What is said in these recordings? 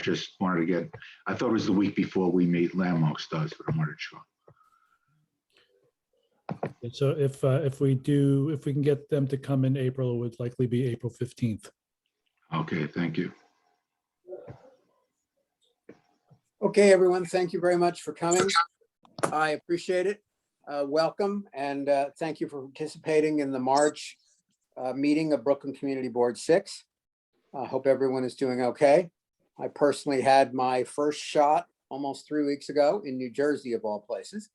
just wanted to get, I thought it was the week before we meet Landmarks does, but I'm not sure. So if we can get them to come in April, it would likely be April 15th. Okay, thank you. Okay, everyone, thank you very much for coming. I appreciate it. Welcome, and thank you for participating in the March meeting of Brooklyn Community Board 6. I hope everyone is doing okay. I personally had my first shot almost 3 weeks ago in New Jersey, of all places.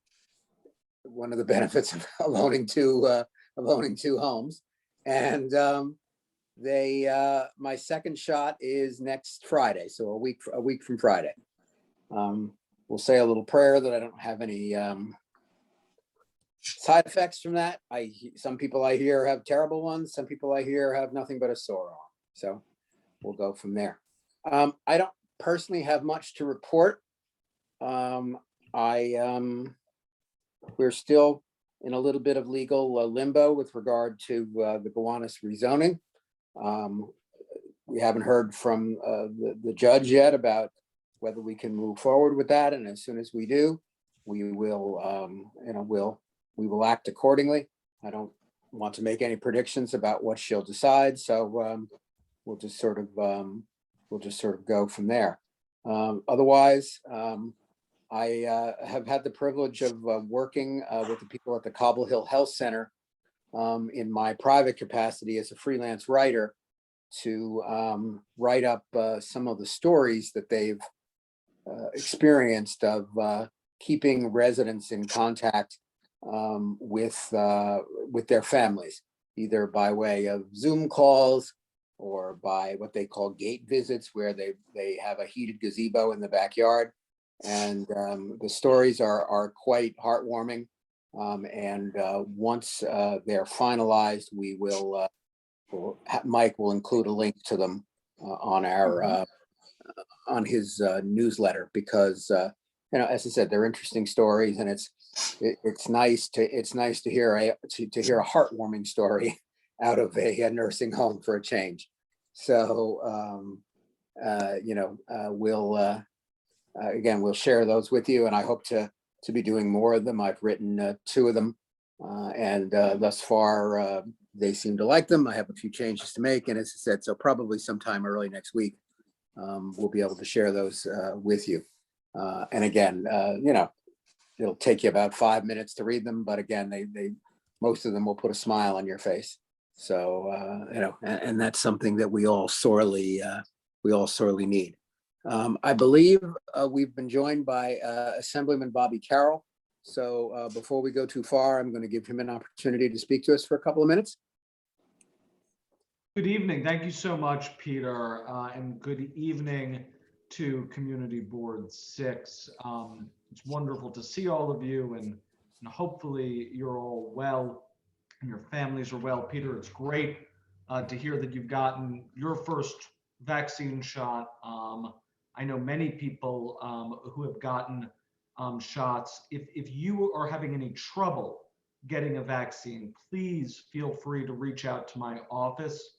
One of the benefits of owning two homes. And my second shot is next Friday, so a week from Friday. We'll say a little prayer that I don't have any side effects from that. Some people I hear have terrible ones. Some people I hear have nothing but a sore arm. So we'll go from there. I don't personally have much to report. We're still in a little bit of legal limbo with regard to the Gowanus rezoning. We haven't heard from the judge yet about whether we can move forward with that, and as soon as we do, we will, we will act accordingly. I don't want to make any predictions about what she'll decide, so we'll just sort of go from there. Otherwise, I have had the privilege of working with the people at the Cobble Hill Health Center in my private capacity as a freelance writer to write up some of the stories that they've experienced of keeping residents in contact with their families, either by way of Zoom calls or by what they call gate visits, where they have a heated gazebo in the backyard. And the stories are quite heartwarming. And once they're finalized, we will, Mike will include a link to them on our on his newsletter, because as I said, they're interesting stories, and it's nice to hear a heartwarming story out of a nursing home for a change. So we'll share those with you, and I hope to be doing more of them. I've written 2 of them, and thus far they seem to like them. I have a few changes to make, and as I said, so probably sometime early next week we'll be able to share those with you. And again, it'll take you about 5 minutes to read them, but again, they most of them will put a smile on your face. So and that's something that we all sorely need. I believe we've been joined by Assemblyman Bobby Carroll. So before we go too far, I'm going to give him an opportunity to speak to us for a couple of minutes. Good evening. Thank you so much, Peter, and good evening to Community Board 6. It's wonderful to see all of you, and hopefully you're all well and your families are well. Peter, it's great to hear that you've gotten your first vaccine shot. I know many people who have gotten shots. If you are having any trouble getting a vaccine, please feel free to reach out to my office,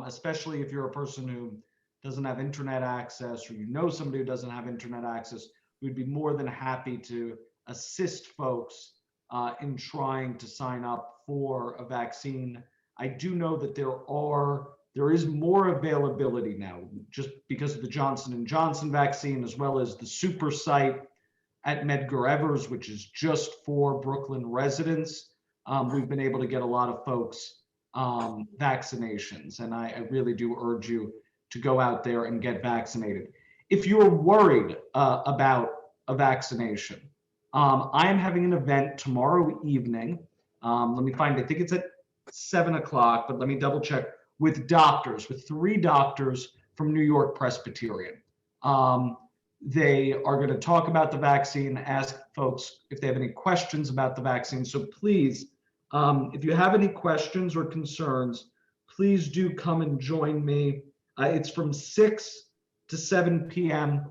especially if you're a person who doesn't have internet access, or somebody who doesn't have internet access. We'd be more than happy to assist folks in trying to sign up for a vaccine. I do know that there is more availability now, just because of the Johnson & Johnson vaccine, as well as the super site at Medgar Evers, which is just for Brooklyn residents. We've been able to get a lot of folks vaccinations, and I really do urge you to go out there and get vaccinated. If you're worried about a vaccination, I am having an event tomorrow evening. Let me find, I think it's at 7 o'clock, but let me double check, with 3 doctors from New York Presbyterian. They are going to talk about the vaccine, ask folks if they have any questions about the vaccine. So please, if you have any questions or concerns, please do come and join me. It's from 6 to 7 p.m.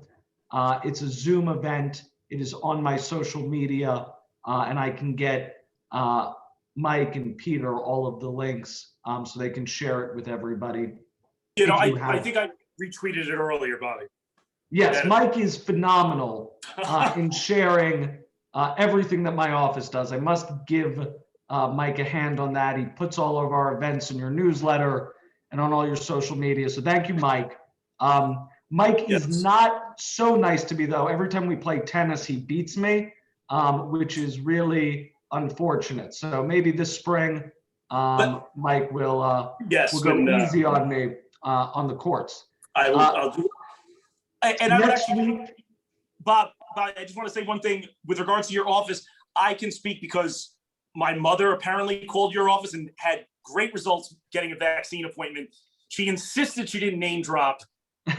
It's a Zoom event. It is on my social media, and I can get Mike and Peter all of the links so they can share it with everybody. I think I retweeted it earlier, Bobby. Yes, Mike is phenomenal in sharing everything that my office does. I must give Mike a hand on that. He puts all of our events in your newsletter and on all your social media. So thank you, Mike. Mike is not so nice to me, though. Every time we play tennis, he beats me, which is really unfortunate. So maybe this spring, Mike will go easy on me on the courts. I'll do. And I would Next actually, week, Bob, I just want to say one thing with regards to your office. I can speak because my mother apparently called your office and had great results getting a vaccine appointment. She insisted she didn't name drop,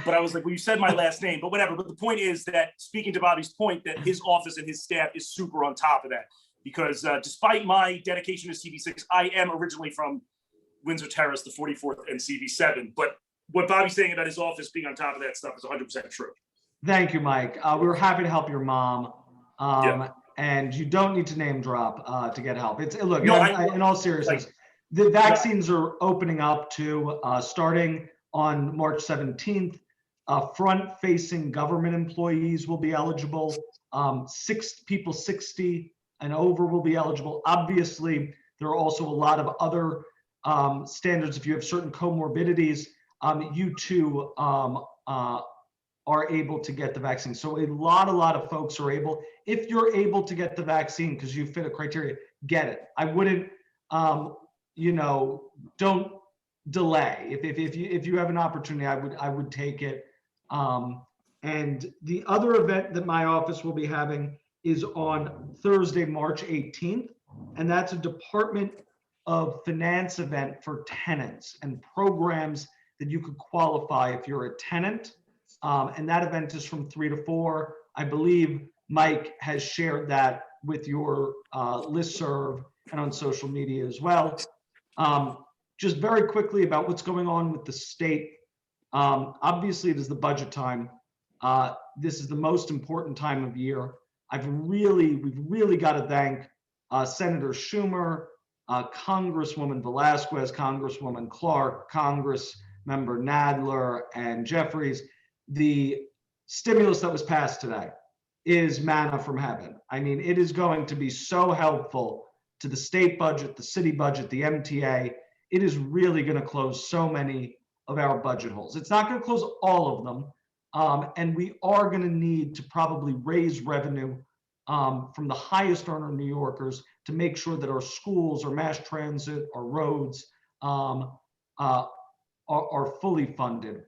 but I was like, well, you said my last name, but whatever. But the point is that, speaking to Bobby's point, that his office and his staff is super on top of that, because despite my dedication to CV6, I am originally from Windsor Terrace, the 44th and CV7. But what Bobby's saying about his office being on top of that stuff is 100% true. thank you, Mike. We were happy to help your mom. And you don't need to name drop to get help. Look, No, in all seriousness, the vaccines are opening up to starting on March 17th. Front-facing government employees will be eligible. 60 and over will be eligible. Obviously, there are also a lot of other standards. If you have certain comorbidities, you too are able to get the vaccine. So a lot of folks are able. If you're able to get the vaccine because you fit a criteria, get it. I wouldn't, don't delay. If you have an opportunity, I would take it. And the other event that my office will be having is on Thursday, March 18th, and that's a Department of Finance event for tenants and programs that you could qualify if you're a tenant. And that event is from 3 to 4. I believe Mike has shared that with your listserv and on social media as well. Just very quickly about what's going on with the state. Obviously, it is the budget time. This is the most important time of year. We've really got to thank Senator Schumer, Congresswoman Velasquez, Congresswoman Clark, Congressmember Nadler, and Jeffries. The stimulus that was passed today is manna from heaven. I mean, it is going to be so helpful to the state budget, the city budget, the MTA. It is really going to close so many of our budget holes. It's not going to close all of them. And we are going to need to probably raise revenue from the highest earner New Yorkers to make sure that our schools, our mass transit, our roads are fully funded.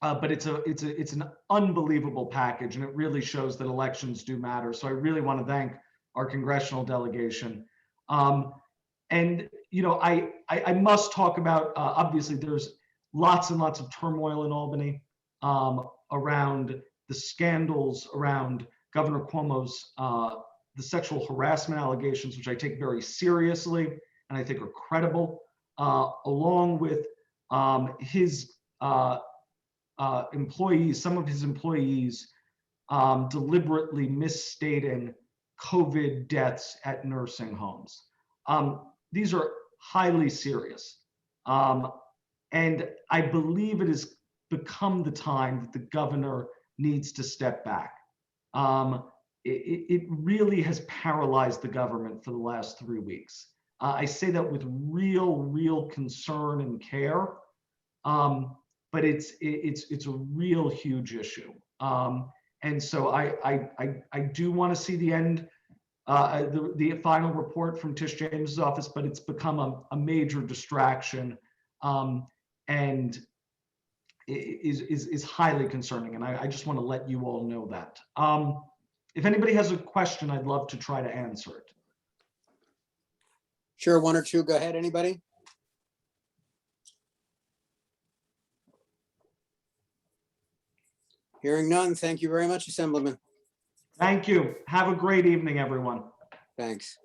But it's an unbelievable package, and it really shows that elections do matter. So I really want to thank our congressional delegation. And I must talk about, obviously there's lots and lots of turmoil in Albany around the scandals around Governor Cuomo's the sexual harassment allegations, which I take very seriously and I think are credible, along with his employees, some of his employees deliberately misstating COVID deaths at nursing homes. These are highly serious. And I believe it has become the time that the governor needs to step back. It really has paralyzed the government for the last 3 weeks. I say that with real concern and care, but it's a real huge issue. And so I do want to see the end, the final report from Tish James's office, but it's become a major distraction, and is highly concerning. And I just want to let you all know that. If anybody has a question, I'd love to try to answer it. Sure, one or two. Go ahead, anybody? Hearing none, thank you very much, Assemblyman. Thank you. Have a great evening, everyone. Thanks.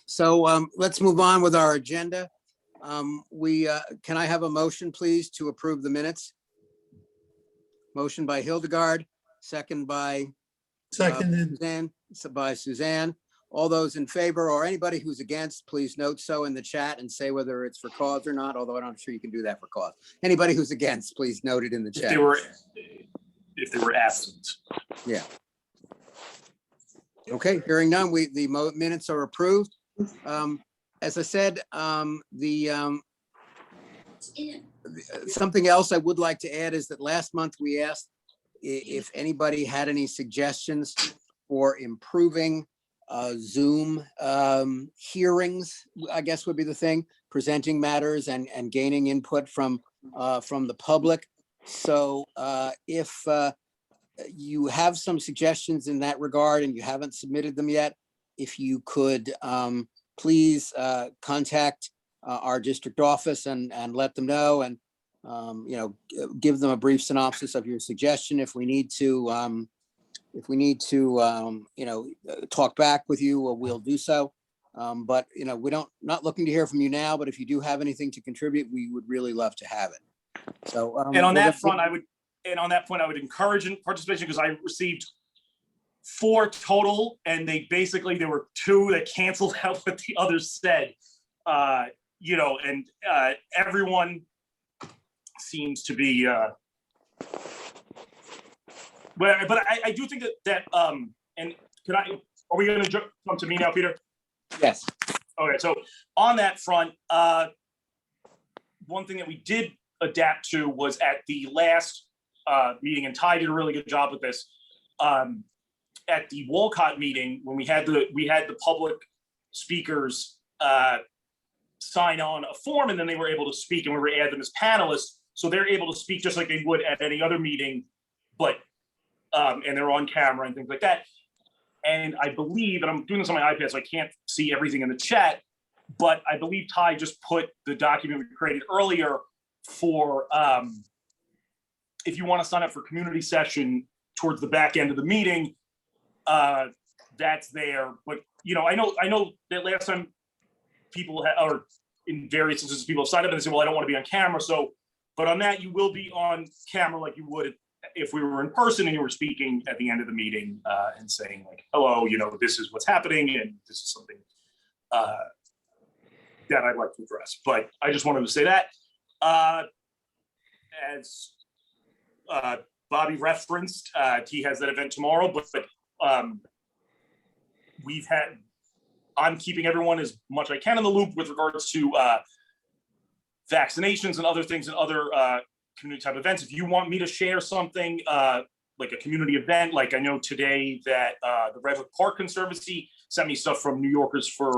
So let's move on with our agenda. Can I have a motion, please, to approve the minutes? Motion by Hildegard, second by Seconded. Suzanne. All those in favor or anybody who's against, please note so in the chat and say whether it's for cause or not, although I'm not sure you can do that for cause. Anybody who's against, please note it in the chat. if they were absent. Yeah. Okay, hearing none, the minutes are approved. As I said, something else I would like to add is that last month we asked if anybody had any suggestions for improving Zoom hearings, I guess would be the thing, presenting matters and gaining input from the public. So if you have some suggestions in that regard and you haven't submitted them yet, if you could please contact our district office and let them know, and give them a brief synopsis of your suggestion. If we need to talk back with you, we'll do so. But not looking to hear from you now, but if you do have anything to contribute, we would really love to have it. So And on that front, I would encourage participation, because I received 4 total, and there were 2 that canceled out what the others said. And everyone seems to be. But I do think that and are we going to come to me now, Peter? Yes. Okay, so on that front, one thing that we did adapt to was at the last meeting, and Ty did a really good job with this. At the Walcott meeting, when we had the public speakers sign on a form, and then they were able to speak, and we were add them as panelists, so they're able to speak just like they would at any other meeting, but and they're on camera and things like that. And I believe, and I'm doing this on my iPad, so I can't see everything in the chat, but I believe Ty just put the document we created earlier for if you want to sign up for community session towards the back end of the meeting, that's there. But I know that last time people or in various instances people have signed up and they say, well, I don't want to be on camera. So, but on that, you will be on camera like you would if we were in person and you were speaking at the end of the meeting and saying like, hello, this is what's happening and this is something that I'd like to address. But I just wanted to say that as Bobby referenced, he has that event tomorrow, but I'm keeping everyone as much I can in the loop with regards to vaccinations and other things and other community type events. If you want me to share something like a community event, like I know today that the Redwood Park Conservancy sent me stuff from New Yorkers for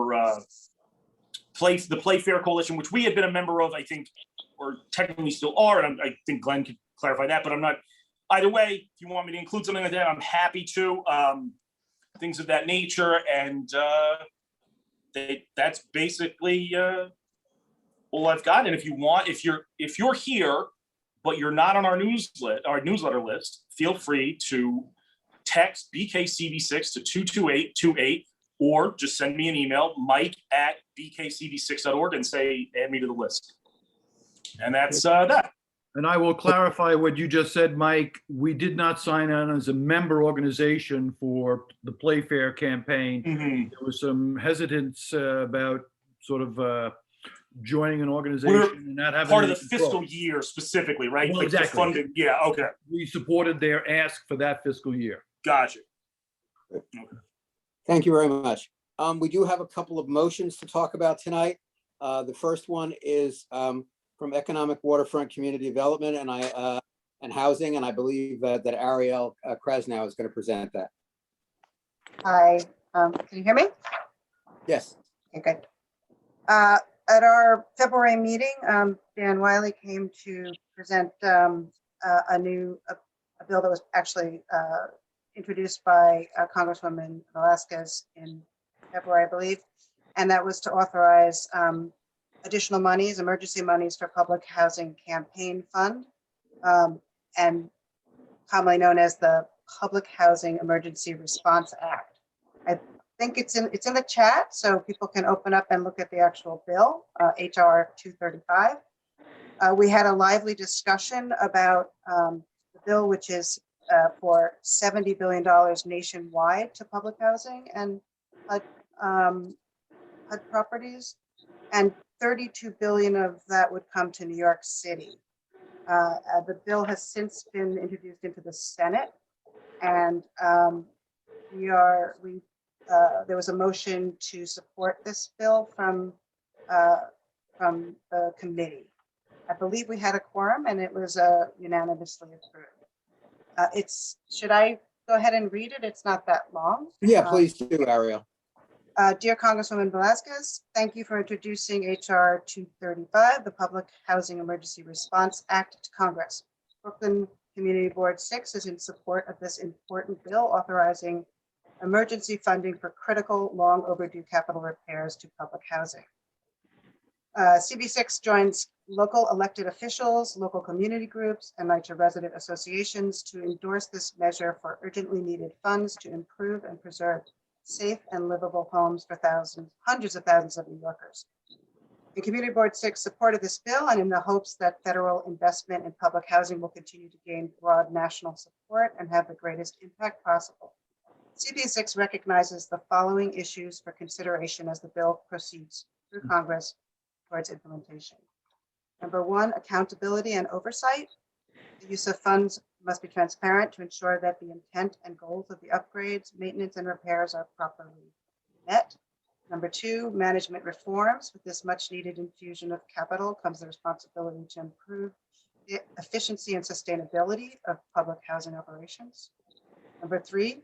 the Playfair Coalition, which we had been a member of, I think, or technically still are, and I think Glenn could clarify that, but I'm not. Either way, if you want me to include something like that, I'm happy to. Things of that nature, and that's basically all I've got. And if you want, if you're here, but you're not on our newsletter list, feel free to text BKCV6 to 22828, or just send me an email, mike@bkcv6.org, and say add me to the list. And that's that. And I will clarify what you just said, Mike. We did not sign on as a member organization for the Playfair campaign. Mm-hmm. There was some hesitance about sort of joining an organization and not having part of the control. fiscal year specifically, right? Well, like exactly. The funding. Yeah. Okay. We supported their ask for that fiscal year. Gotcha. Thank you very much. We do have a couple of motions to talk about tonight. The first one is from Economic Waterfront Community Development and Housing, and I believe that Ariel Krasnow is going to present that. Hi, can you hear me? Yes. Okay. At our February meeting, Dan Wiley came to present a bill that was actually introduced by Congresswoman Velasquez in February, I believe, and that was to authorize additional monies, emergency monies for Public Housing Campaign Fund, and commonly known as the Public Housing Emergency Response Act. I think it's in the chat, so people can open up and look at the actual bill, HR 235. We had a lively discussion about the bill, which is for $70 billion nationwide to public housing and HUD properties, and $32 billion of that would come to New York City. The bill has since been introduced into the Senate, and there was a motion to support this bill from the committee. I believe we had a quorum, and it was unanimously approved. Should I go ahead and read it? It's not that long. Yeah, please do, Ariel. Dear Congresswoman Velasquez, thank you for introducing HR 235, the Public Housing Emergency Response Act, to Congress. Brooklyn Community Board 6 is in support of this important bill authorizing emergency funding for critical, long overdue capital repairs to public housing. CB6 joins local elected officials, local community groups, and NYCHA resident associations to endorse this measure for urgently needed funds to improve and preserve safe and livable homes for hundreds of thousands of New Yorkers. The Community Board 6 supported this bill, and in the hopes that federal investment in public housing will continue to gain broad national support and have the greatest impact possible. CB6 recognizes the following issues for consideration as the bill proceeds through Congress towards implementation. Number one, accountability and oversight. The use of funds must be transparent to ensure that the intent and goals of the upgrades, maintenance, and repairs are properly met. Number two, management reforms. With this much needed infusion of capital comes the responsibility to improve the efficiency and sustainability of public housing operations. Number three,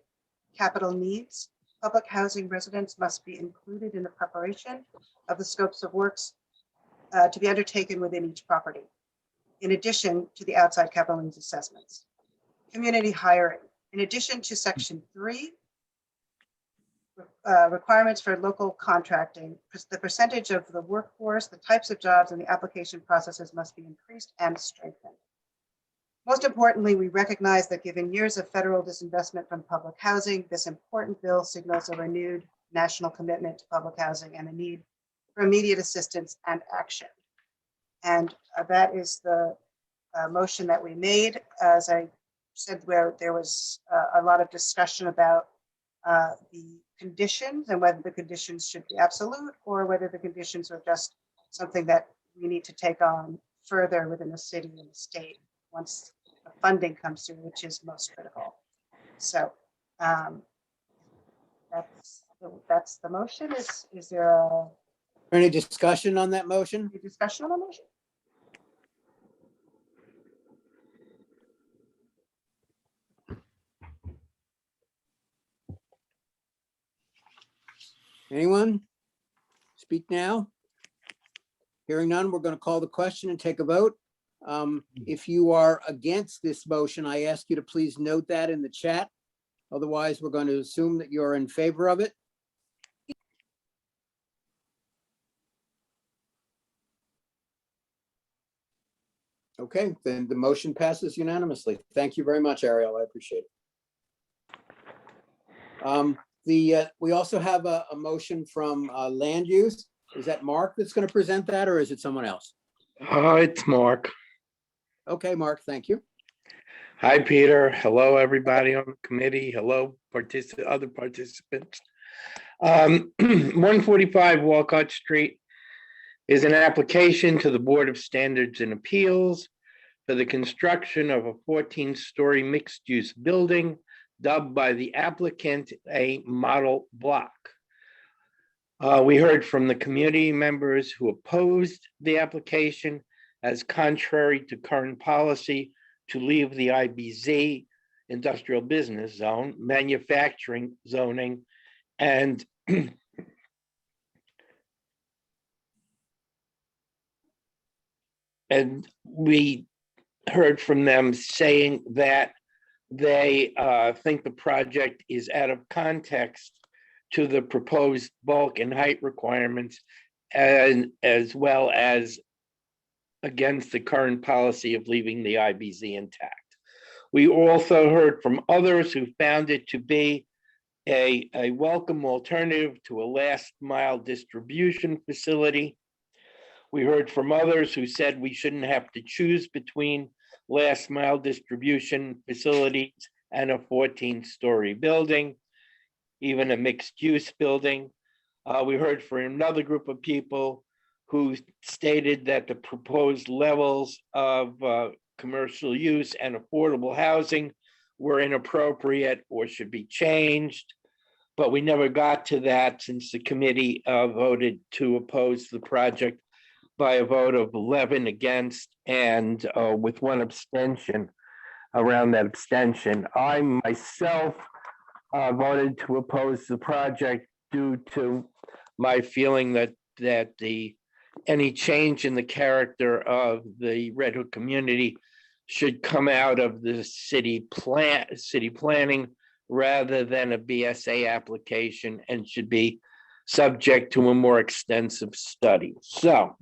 capital needs. Public housing residents must be included in the preparation of the scopes of works to be undertaken within each property, in addition to the outside capital needs assessments. Community hiring. In addition to Section 3, requirements for local contracting, the percentage of the workforce, the types of jobs, and the application processes must be increased and strengthened. Most importantly, we recognize that given years of federal disinvestment from public housing, this important bill signals a renewed national commitment to public housing and a need for immediate assistance and action. And that is the motion that we made. As I said, where there was a lot of discussion about the conditions and whether the conditions should be absolute or whether the conditions are just something that we need to take on further within the city and the state once the funding comes through, which is most critical. So that's the motion. Is there Any discussion on that motion? a discussion on the motion? Anyone? Speak now. Hearing none, we're going to call the question and take a vote. If you are against this motion, I ask you to please note that in the chat. Otherwise, we're going to assume that you're in favor of it. Okay, then the motion passes unanimously. Thank you very much, Ariel. I appreciate it. We also have a motion from land use. Is that Mark that's going to present that, or is it someone else? It's Mark. Okay, Mark, thank you. Hi, Peter. Hello, everybody on the committee. Hello, other participants. 145 Walcott Street is an application to the Board of Standards and Appeals for the construction of a 14-story mixed-use building dubbed by the applicant a model block. We heard from the community members who opposed the application as contrary to current policy to leave the IBZ, industrial business zone, manufacturing zoning, and we heard from them saying that they think the project is out of context to the proposed bulk and height requirements, and as well as against the current policy of leaving the IBZ intact. We also heard from others who found it to be a welcome alternative to a last mile distribution facility. We heard from others who said we shouldn't have to choose between last mile distribution facilities and a 14-story building, even a mixed use building. We heard from another group of people who stated that the proposed levels of commercial use and affordable housing were inappropriate or should be changed. But we never got to that since the committee voted to oppose the project by a vote of 11 against and with one abstention. Around that abstention, I myself voted to oppose the project due to my feeling that any change in the character of the Red Hook community should come out of the city planning rather than a BSA application, and should be subject to a more extensive study. So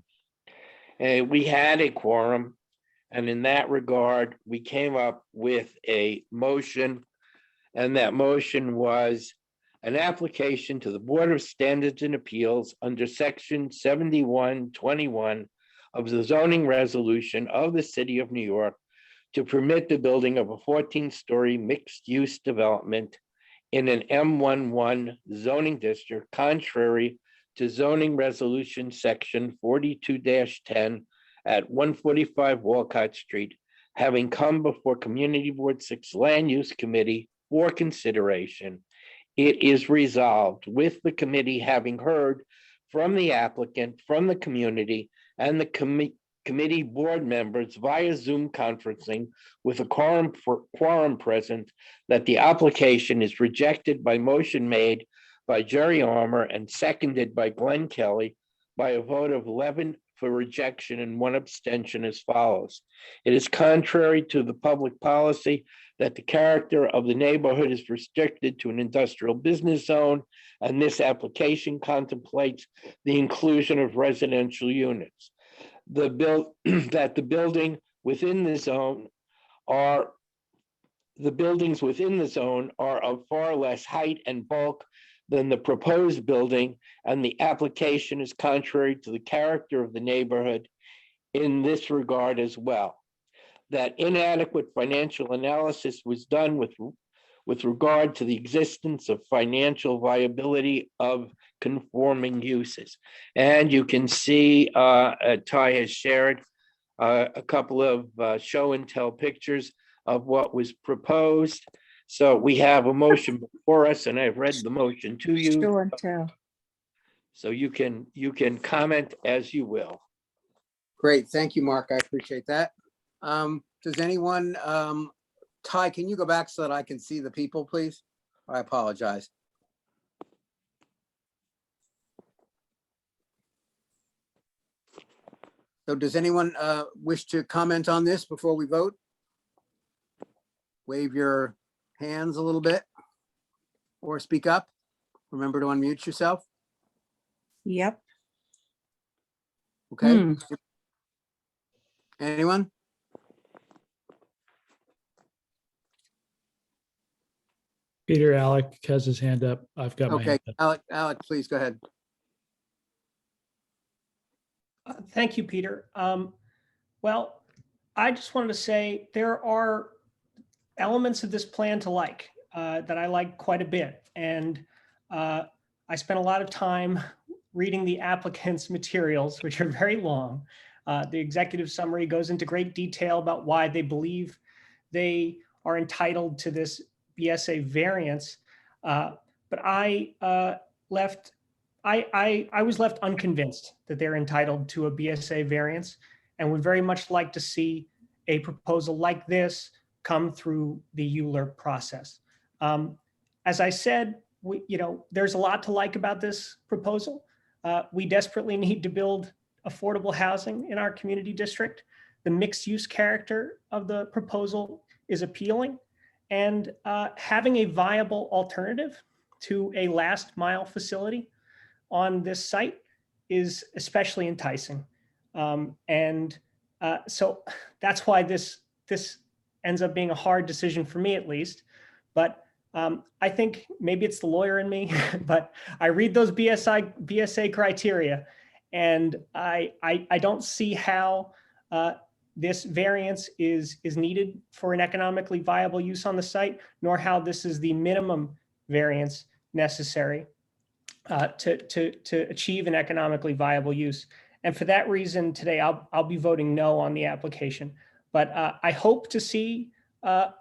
we had a quorum, and in that regard, we came up with a motion, and that motion was an application to the Board of Standards and Appeals under section 7121 of the zoning resolution of the city of New York to permit the building of a 14-story mixed-use development in an M11 zoning district, contrary to zoning resolution section 42-10 at 145 Walcott Street, having come before Community Board 6 Land Use Committee for consideration. It is resolved, with the committee having heard from the applicant, from the community, and the committee board members via Zoom conferencing with a quorum present, that the application is rejected by motion made by Jerry Armour and seconded by Glenn Kelly by a vote of 11 for rejection and one abstention as follows. It is contrary to the public policy that the character of the neighborhood is restricted to an industrial business zone, and this application contemplates the inclusion of residential units. That the buildings within the zone are of far less height and bulk than the proposed building, and the application is contrary to the character of the neighborhood in this regard as well. That inadequate financial analysis was done with regard to the existence of financial viability of conforming uses. And you can see Ty has shared a couple of show and tell pictures of what was proposed. So we have a motion before us, and I've read the motion to you. Show and tell. So you can comment as you will. Great, thank you, Mark. I appreciate that. Does anyone, Ty, can you go back so that I can see the people, please? I apologize. So does anyone wish to comment on this before we vote? Wave your hands a little bit or speak up. Remember to unmute yourself. Yep. Okay. Anyone? Peter Alec has his hand up. I've got my Okay, hand up. Alec, please go ahead. Thank you, Peter. Well, I just wanted to say there are elements of this plan to like, that I like quite a bit. And I spent a lot of time reading the applicant's materials, which are very long. The executive summary goes into great detail about why they believe they are entitled to this BSA variance. But I was left unconvinced that they're entitled to a BSA variance, and would very much like to see a proposal like this come through the ULURP process. As I said, there's a lot to like about this proposal. We desperately need to build affordable housing in our community district. The mixed use character of the proposal is appealing, and having a viable alternative to a last mile facility on this site is especially enticing. So that's why this ends up being a hard decision for me, at least. But I think maybe it's the lawyer in me, but I read those BSA criteria, and I don't see how this variance is needed for an economically viable use on the site, nor how this is the minimum variance necessary to achieve an economically viable use. And for that reason, today I'll be voting no on the application. But I hope to see a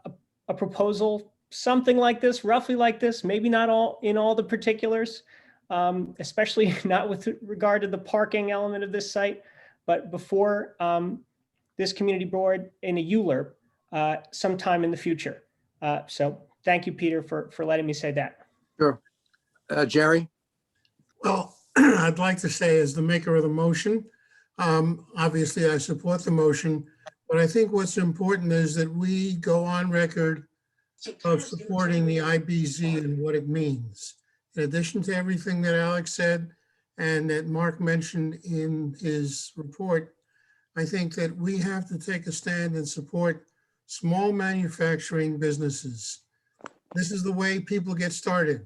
proposal, something like this, roughly like this, maybe not all in all the particulars, especially not with regard to the parking element of this site, but before this community board in a ULURP sometime in the future. So thank you, Peter, for letting me say that. Sure. Jerry? Well, I'd like to say, as the maker of the motion, obviously I support the motion, but I think what's important is that we go on record of supporting the IBZ and what it means. In addition to everything that Alex said and that Mark mentioned in his report, I think that we have to take a stand and support small manufacturing businesses. This is the way people get started.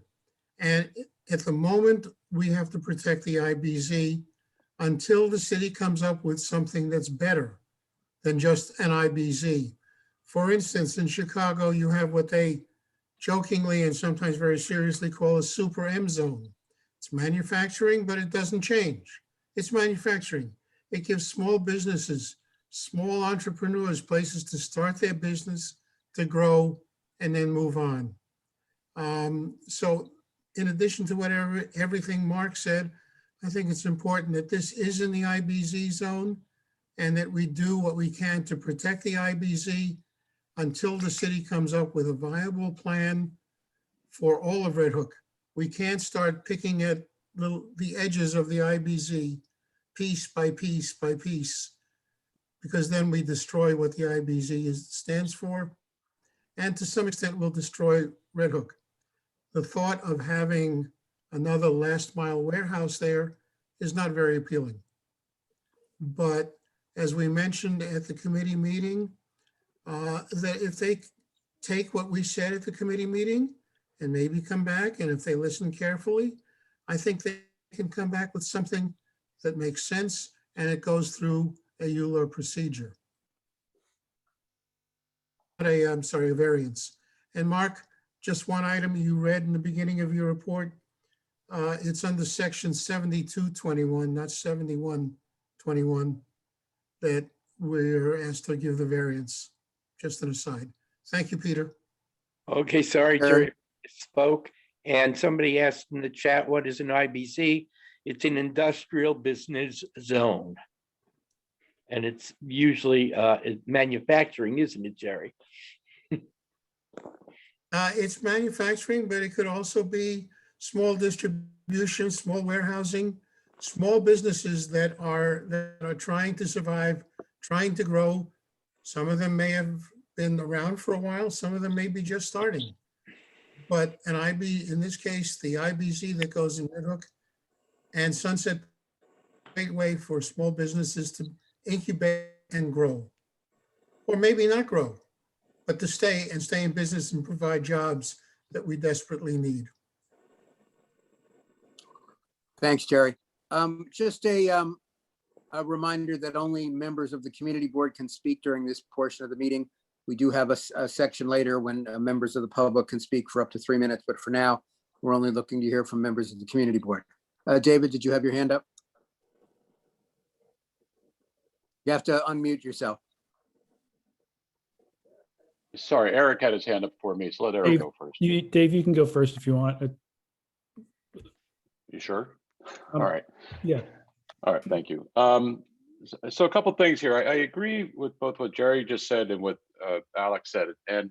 And at the moment, we have to protect the IBZ until the city comes up with something that's better than just an IBZ. For instance, in Chicago, you have what they jokingly and sometimes very seriously call a super M zone. It's manufacturing, but it doesn't change. It's manufacturing. It gives small businesses, small entrepreneurs, places to start their business, to grow, and then move on. So in addition to everything Mark said, I think it's important that this is in the IBZ zone and that we do what we can to protect the IBZ until the city comes up with a viable plan for all of Red Hook. We can't start picking at the edges of the IBZ piece by piece by piece, because then we destroy what the IBZ stands for, and to some extent will destroy Red Hook. The thought of having another last mile warehouse there is not very appealing. But as we mentioned at the committee meeting, that if they take what we said at the committee meeting and maybe come back, and if they listen carefully, I think they can come back with something that makes sense and it goes through a ULURP procedure. A variance. And Mark, just one item you read in the beginning of your report. It's under section 7221, not 7121, that we're asked to give the variance. Just an aside. Thank you, Peter. Okay, sorry, Jerry spoke. And somebody asked in the chat, what is an IBZ? It's an industrial business zone. And it's usually manufacturing, isn't it, Jerry? It's manufacturing, but it could also be small distribution, small warehousing, small businesses that are trying to survive, trying to grow. Some of them may have been around for a while. Some of them may be just starting. But in this case, the IBZ that goes in Red Hook and Sunset, great way for small businesses to incubate and grow, or maybe not grow, but to stay in business and provide jobs that we desperately need. Thanks, Jerry. Just a reminder that only members of the community board can speak during this portion of the meeting. We do have a section later when members of the public can speak for up to 3 minutes, but for now, we're only looking to hear from members of the community board. David, did you have your hand up? You have to unmute yourself. Sorry, Eric had his hand up for me, so let Eric go first. Dave, you can go first if you want. You sure? All right. Yeah. All right, thank you. So a couple things here. I agree with both what Jerry just said and what Alex said. And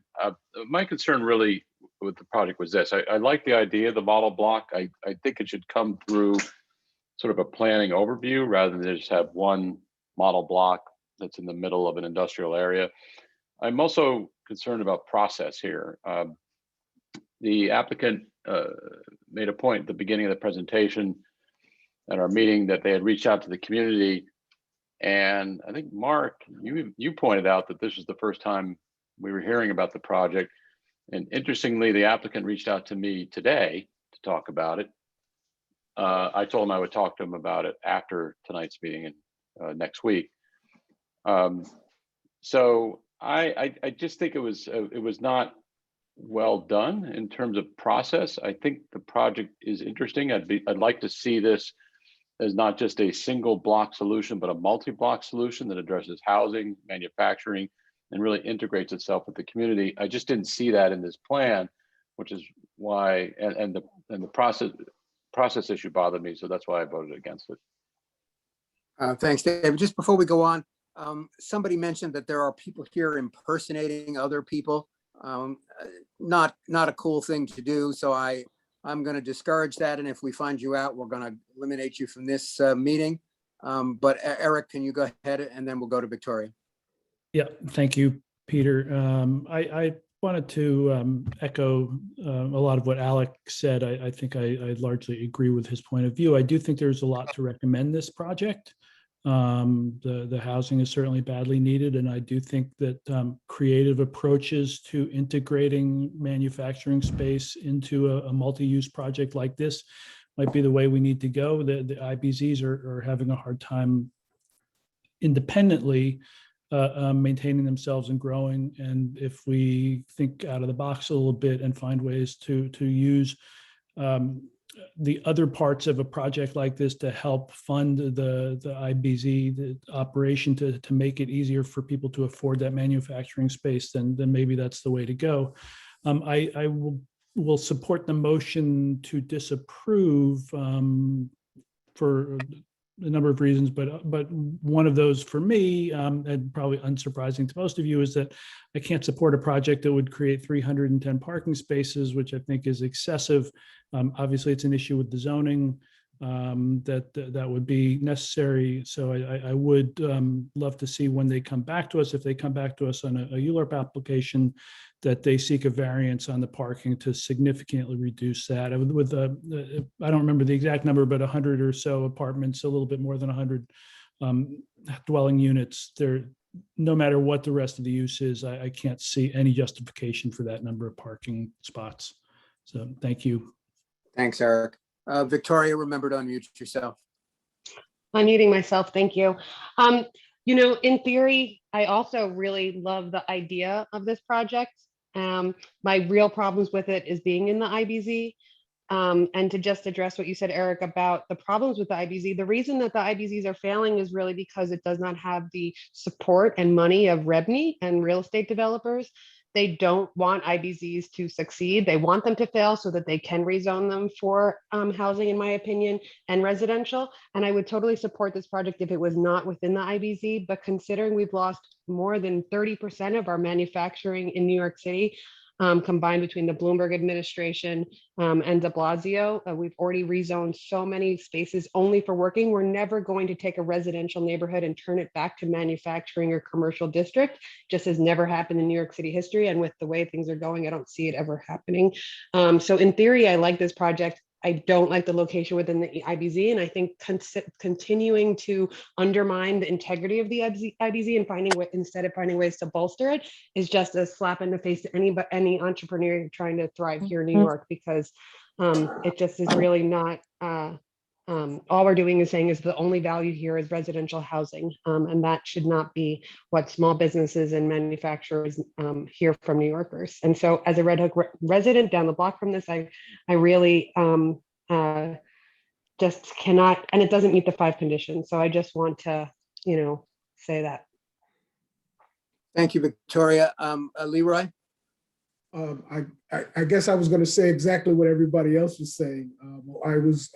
my concern really with the project was this. I like the idea of the model block. I think it should come through sort of a planning overview rather than just have one model block that's in the middle of an industrial area. I'm also concerned about process here. The applicant made a point at the beginning of the presentation at our meeting that they had reached out to the community. And I think, Mark, you pointed out that this was the first time we were hearing about the project. And interestingly, the applicant reached out to me today to talk about it. I told him I would talk to him about it after tonight's meeting and next week. So I just think it was not well done in terms of process. I think the project is interesting. I'd like to see this as not just a single block solution, but a multi-block solution that addresses housing, manufacturing, and really integrates itself with the community. I just didn't see that in this plan, which is why, and the process issue bothered me, so that's why I voted against it. Thanks, David. Just before we go on, somebody mentioned that there are people here impersonating other people. Not a cool thing to do, so I'm going to discourage that, and if we find you out, we're going to eliminate you from this meeting. But Eric, can you go ahead, and then we'll go to Victoria. Yeah, thank you, Peter. I wanted to echo a lot of what Alec said. I think I largely agree with his point of view. I do think there's a lot to recommend this project. The housing is certainly badly needed, and I do think that creative approaches to integrating manufacturing space into a multi-use project like this might be the way we need to go. The IBZs are having a hard time independently maintaining themselves and growing. And if we think out of the box a little bit and find ways to use the other parts of a project like this to help fund the IBZ, the operation, to make it easier for people to afford that manufacturing space, then maybe that's the way to go. I will support the motion to disapprove for a number of reasons, but one of those for me, and probably unsurprising to most of you, is that I can't support a project that would create 310 parking spaces, which I think is excessive. Obviously, it's an issue with the zoning that would be necessary. So I would love to see when they come back to us, if they come back to us on a ULURP application, that they seek a variance on the parking to significantly reduce that. I don't remember the exact number, but 100 or so apartments, a little bit more than 100 dwelling units. There, no matter what the rest of the use is, I can't see any justification for that number of parking spots. So thank you. Thanks, Eric. Victoria, remember to unmute yourself. Unmuting myself, thank you. You know, in theory, I also really love the idea of this project. My real problems with it is being in the IBZ. And to just address what you said, Eric, about the problems with the IBZ, the reason that the IBZs are failing is really because it does not have the support and money of REBNY and real estate developers. They don't want IBZs to succeed. They want them to fail so that they can rezone them for housing, in my opinion, and residential. And I would totally support this project if it was not within the IBZ, but considering we've lost more than 30% of our manufacturing in New York City, combined between the Bloomberg administration and de Blasio, we've already rezoned so many spaces only for working. We're never going to take a residential neighborhood and turn it back to manufacturing or commercial district. Just has never happened in New York City history. And with the way things are going, I don't see it ever happening. So in theory, I like this project. I don't like the location within the IBZ, and I think continuing to undermine the integrity of the IBZ and instead of finding ways to bolster it is just a slap in the face to any entrepreneur trying to thrive here in New York, because it just is really not. All we're doing is saying is the only value here is residential housing, and that should not be what small businesses and manufacturers hear from New Yorkers. And so, as a Red Hook resident down the block from this, I really just cannot, and it doesn't meet the 5 conditions. So I just want to, say that. Thank you, Victoria. Leroy? I guess I was going to say exactly what everybody else was saying. I was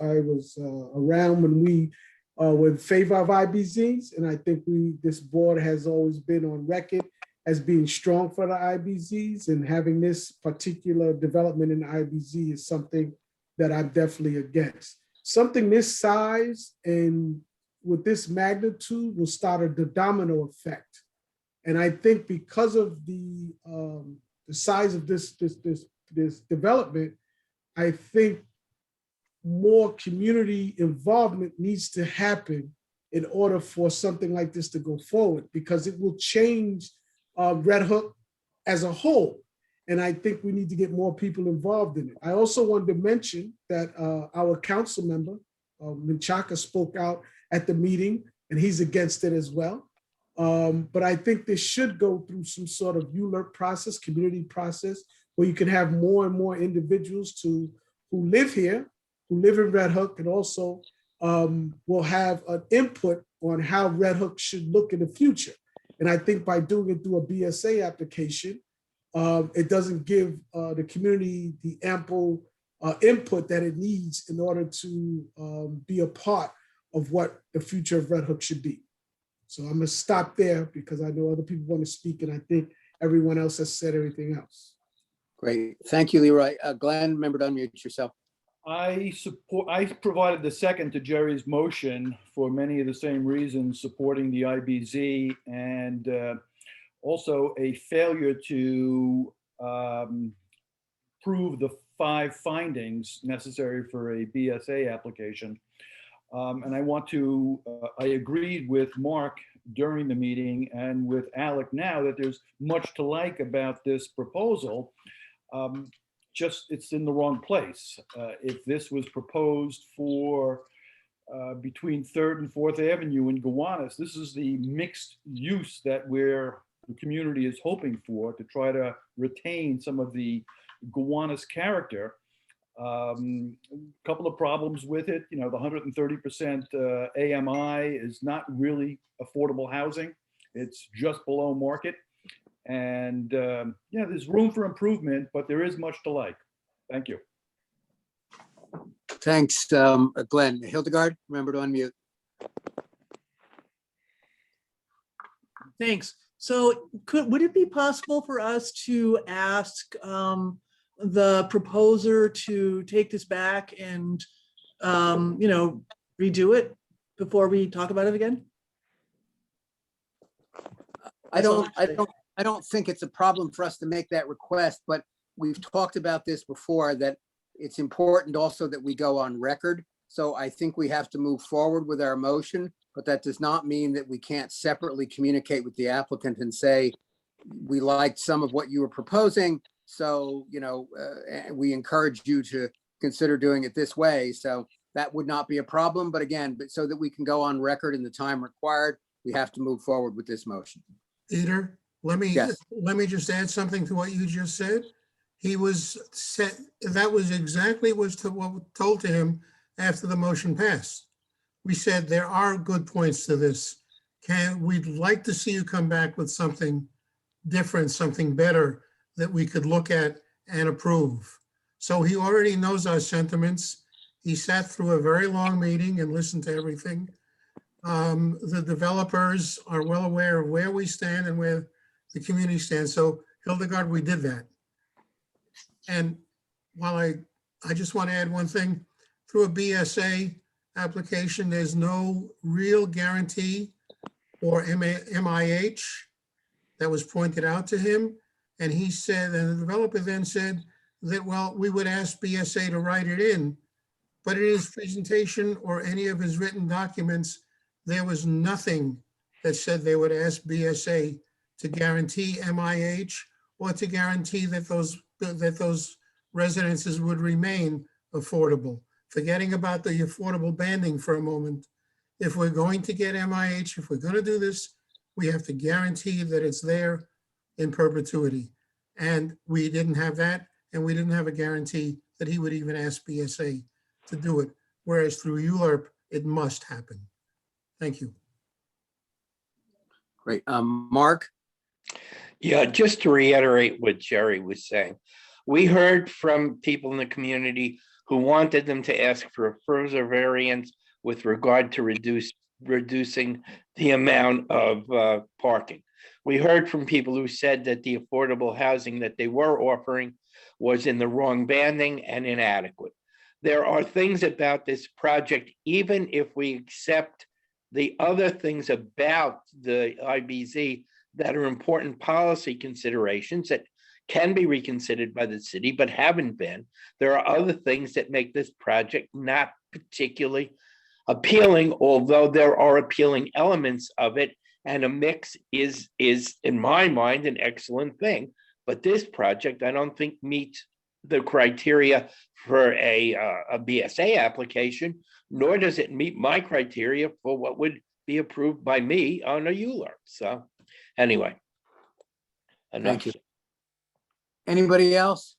around when we were in favor of IBZs, and I think this board has always been on record as being strong for the IBZs, and having this particular development in the IBZ is something that I'm definitely against. Something this size and with this magnitude will start the domino effect, and I think because of the size of this development, I think more community involvement needs to happen in order for something like this to go forward, because it will change Red Hook as a whole. And I think we need to get more people involved in it. I also wanted to mention that our council member, Menchaca, spoke out at the meeting, and he's against it as well. But I think this should go through some sort of ULURP process, community process, where you can have more and more individuals who live here, who live in Red Hook, and also will have an input on how Red Hook should look in the future. And I think by doing it through a BSA application, it doesn't give the community the ample input that it needs in order to be a part of what the future of Red Hook should be. So I'm gonna stop there because I know other people want to speak, and I think everyone else has said everything else. Great. Thank you, Leroy. Glenn, remember to unmute yourself. I provided the second to Jerry's motion for many of the same reasons, supporting the IBZ and also a failure to prove the 5 findings necessary for a BSA application. And I agreed with Mark during the meeting and with Alec now that there's much to like about this proposal. Just it's in the wrong place. If this was proposed for between 3rd and 4th Avenue in Gowanus, this is the mixed use that the community is hoping for to try to retain some of the Gowanus character. Couple of problems with it. You know, the 130% AMI is not really affordable housing. It's just below market. And yeah, there's room for improvement, but there is much to like. Thank you. Thanks, Glenn. Hildegard, remember to unmute. Thanks. So would it be possible for us to ask the proposer to take this back and, redo it before we talk about it again? I don't think it's a problem for us to make that request, but we've talked about this before, that it's important also that we go on record. So I think we have to move forward with our motion, but that does not mean that we can't separately communicate with the applicant and say, we liked some of what you were proposing. So, we encourage you to consider doing it this way. So that would not be a problem. But again, so that we can go on record in the time required, we have to move forward with this motion. Peter, let me just add something to what you just said. That was exactly what was told to him after the motion passed. We said there are good points to this. We'd like to see you come back with something different, something better that we could look at and approve. So he already knows our sentiments. He sat through a very long meeting and listened to everything. The developers are well aware of where we stand and where the community stands. So Hildegard, we did that. And while I just want to add one thing, through a BSA application, there's no real guarantee for MIH. That was pointed out to him. And he said, and the developer then said that, well, we would ask BSA to write it in, but in his presentation or any of his written documents, there was nothing that said they would ask BSA to guarantee MIH or to guarantee that those residences would remain affordable. Forgetting about the affordable banding for a moment, if we're going to get MIH, if we're going to do this, we have to guarantee that it's there in perpetuity. And we didn't have that, and we didn't have a guarantee that he would even ask BSA to do it, whereas through ULURP, it must happen. Thank you. Great. Mark? Yeah, just to reiterate what Jerry was saying, we heard from people in the community who wanted them to ask for a further variance with regard to reducing the amount of parking. We heard from people who said that the affordable housing that they were offering was in the wrong banding and inadequate. There are things about this project, even if we accept the other things about the IBZ that are important policy considerations that can be reconsidered by the city, but haven't been. There are other things that make this project not particularly appealing, although there are appealing elements of it, and a mix is in my mind, an excellent thing. But this project, I don't think meets the criteria for a BSA application, nor does it meet my criteria for what would be approved by me on a ULURP. So anyway, enough. Thank you. Anybody else?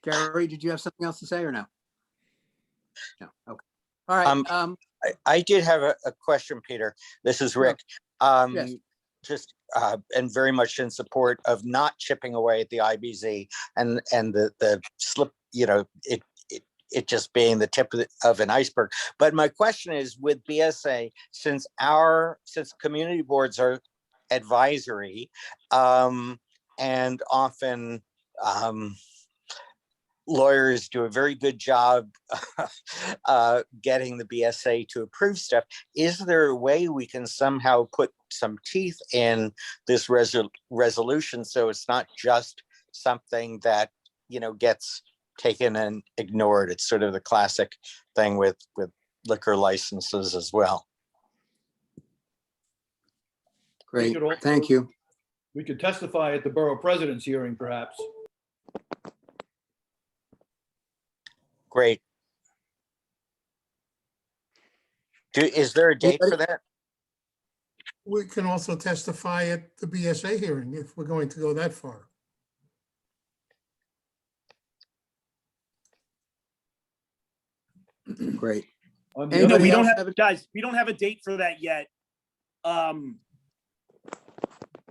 Gary, did you have something else to say or no? No, okay. All right. I did have a question, Peter. This is Rick. Yes. just and very much in support of not chipping away at the IBZ and the slip, you know, it just being the tip of an iceberg. But my question is, with BSA, since community boards are advisory, and often lawyers do a very good job getting the BSA to approve stuff, is there a way we can somehow put some teeth in this resolution so it's not just something that, you know, gets taken and ignored? It's sort of the classic thing with liquor licenses as well. Great, thank you. We could testify at the borough president's hearing, perhaps. Great. Is there a date for that? We can also testify at the BSA hearing if we're going to go that far. Great. No, Anybody we don't else have, guys, we don't have a date for that yet.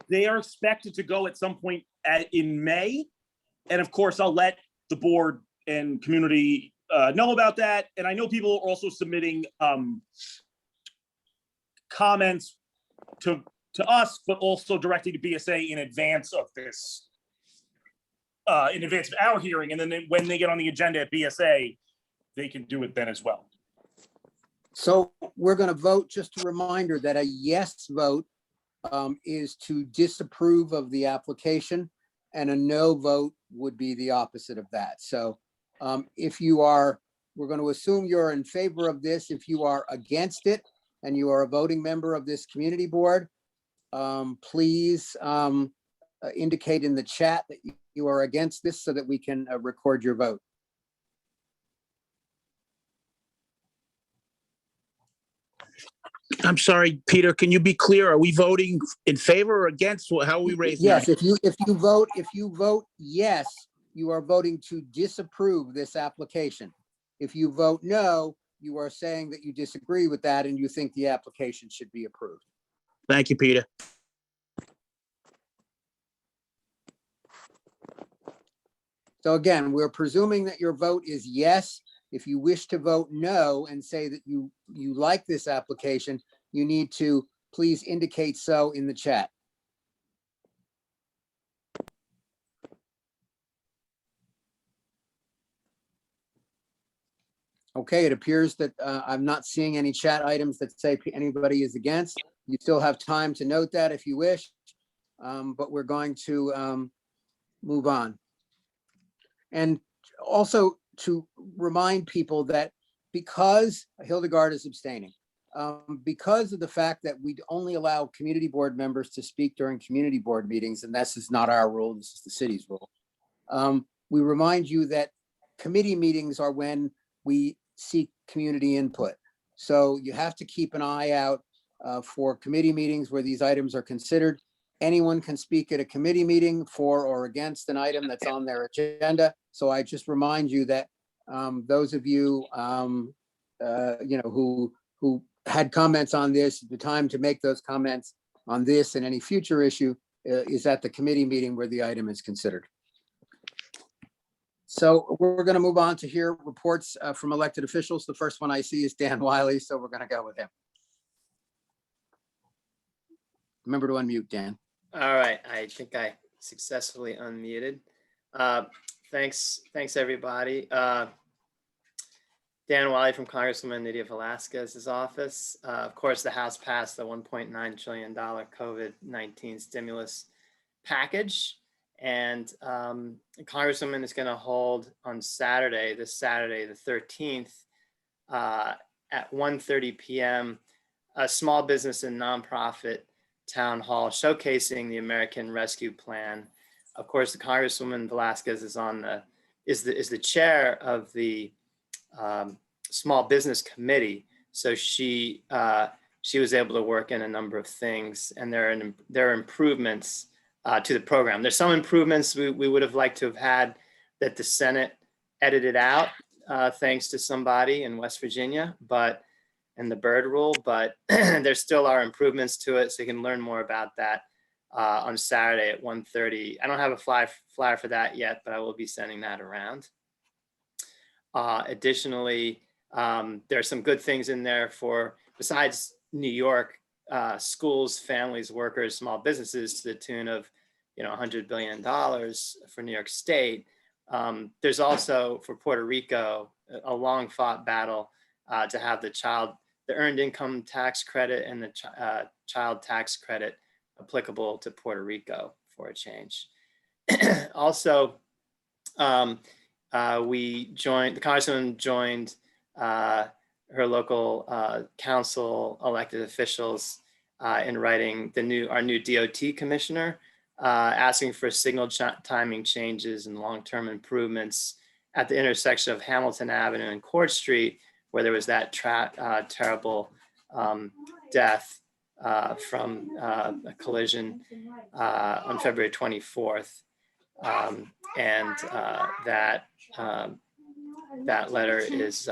They are expected to go at some point in May. And of course, I'll let the board and community know about that. And I know people are also submitting comments to us, but also directly to BSA in advance of this, in advance of our hearing. And then when they get on the agenda at BSA, they can do it then as well. So we're going to vote. Just a reminder that a yes vote is to disapprove of the application, and a no vote would be the opposite of that. So if you are, we're going to assume you're in favor of this. If you are against it and you are a voting member of this community board, please indicate in the chat that you are against this so that we can record your vote. I'm sorry, Peter, can you be clear? Are we voting in favor or against? How are we raising? Yes, if you vote yes, you are voting to disapprove this application. If you vote no, you are saying that you disagree with that and you think the application should be approved. Thank you, Peter. So again, we're presuming that your vote is yes. If you wish to vote no and say that you like this application, you need to please indicate so in the chat. Okay, it appears that I'm not seeing any chat items that say anybody is against. You still have time to note that if you wish, but we're going to move on. And also to remind people that because Hildegard is abstaining, because of the fact that we only allow community board members to speak during community board meetings, and this is not our rule, this is the city's rule. We remind you that committee meetings are when we seek community input. So you have to keep an eye out for committee meetings where these items are considered. Anyone can speak at a committee meeting for or against an item that's on their agenda. So I just remind you that those of you, who had comments on this, the time to make those comments on this and any future issue is at the committee meeting where the item is considered. So we're going to move on to hear reports from elected officials. The first one I see is Dan Wiley, so we're going to go with him. Remember to unmute, Dan. All right, I think I successfully unmuted. Thanks everybody. Dan Wiley from Congresswoman Nydia Velasquez's office. Of course, the House passed the $1.9 trillion COVID-19 stimulus package. And the Congresswoman is going to hold on Saturday, this Saturday, the 13th, at 1:30 p.m., a small business and nonprofit town hall showcasing the American Rescue Plan. Of course, the Congresswoman Velasquez is the chair of the Small Business Committee. So she was able to work in a number of things, and there are improvements to the program. There's some improvements we would have liked to have had that the Senate edited out thanks to somebody in West Virginia, but and the bird rule, but there still are improvements to it. So you can learn more about that on Saturday at 1:30. I don't have a flyer for that yet, but I will be sending that around. Additionally, there are some good things in there for, besides New York, schools, families, workers, small businesses, to the tune of, $100 billion for New York State. There's also for Puerto Rico a long fought battle to have the earned income tax credit and the child tax credit applicable to Puerto Rico for a change. Also, the Congresswoman joined her local council elected officials in writing our new DOT commissioner, asking for signal timing changes and long-term improvements at the intersection of Hamilton Avenue and Court Street, where there was that terrible death from a collision on February 24th. That letter is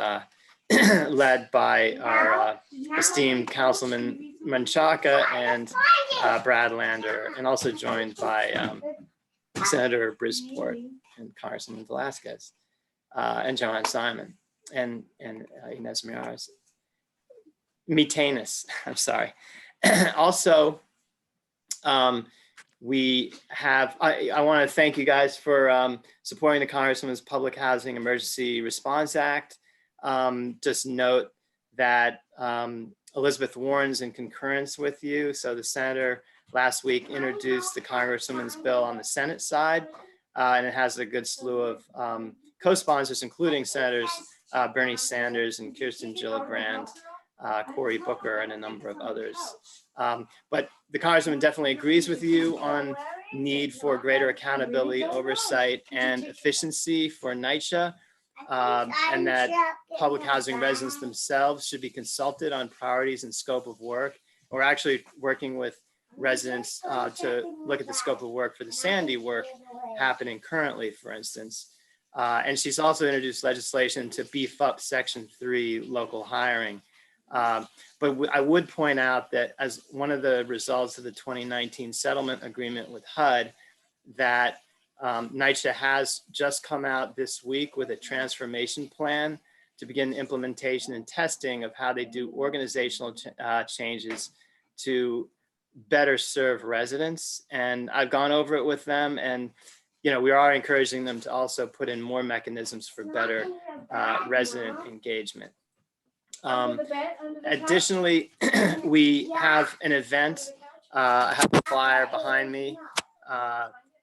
led by our esteemed Councilman Menchaca and Brad Lander, and also joined by Senator Bridgeport and Congressman Velasquez and Joanne Simon and Inez Mitanis, I'm sorry. Also, we have, I want to thank you guys for supporting the Congresswoman's Public Housing Emergency Response Act. Just note that Elizabeth Warren's in concurrence with you. So the senator last week introduced the Congresswoman's bill on the Senate side, and it has a good slew of co-sponsors, including Senators Bernie Sanders and Kirsten Gillibrand, Cory Booker, and a number of others. But the Congresswoman definitely agrees with you on need for greater accountability, oversight, and efficiency for NYCHA, and that public housing residents themselves should be consulted on priorities and scope of work. We're actually working with residents to look at the scope of work for the Sandy work happening currently, for instance. And she's also introduced legislation to beef up Section 3 local hiring. But I would point out that as one of the results of the 2019 settlement agreement with HUD, that NYCHA has just come out this week with a transformation plan to begin implementation and testing of how they do organizational changes to better serve residents. And I've gone over it with them, and we are encouraging them to also put in more mechanisms for better resident engagement. Additionally, we have an event. I have a flyer behind me.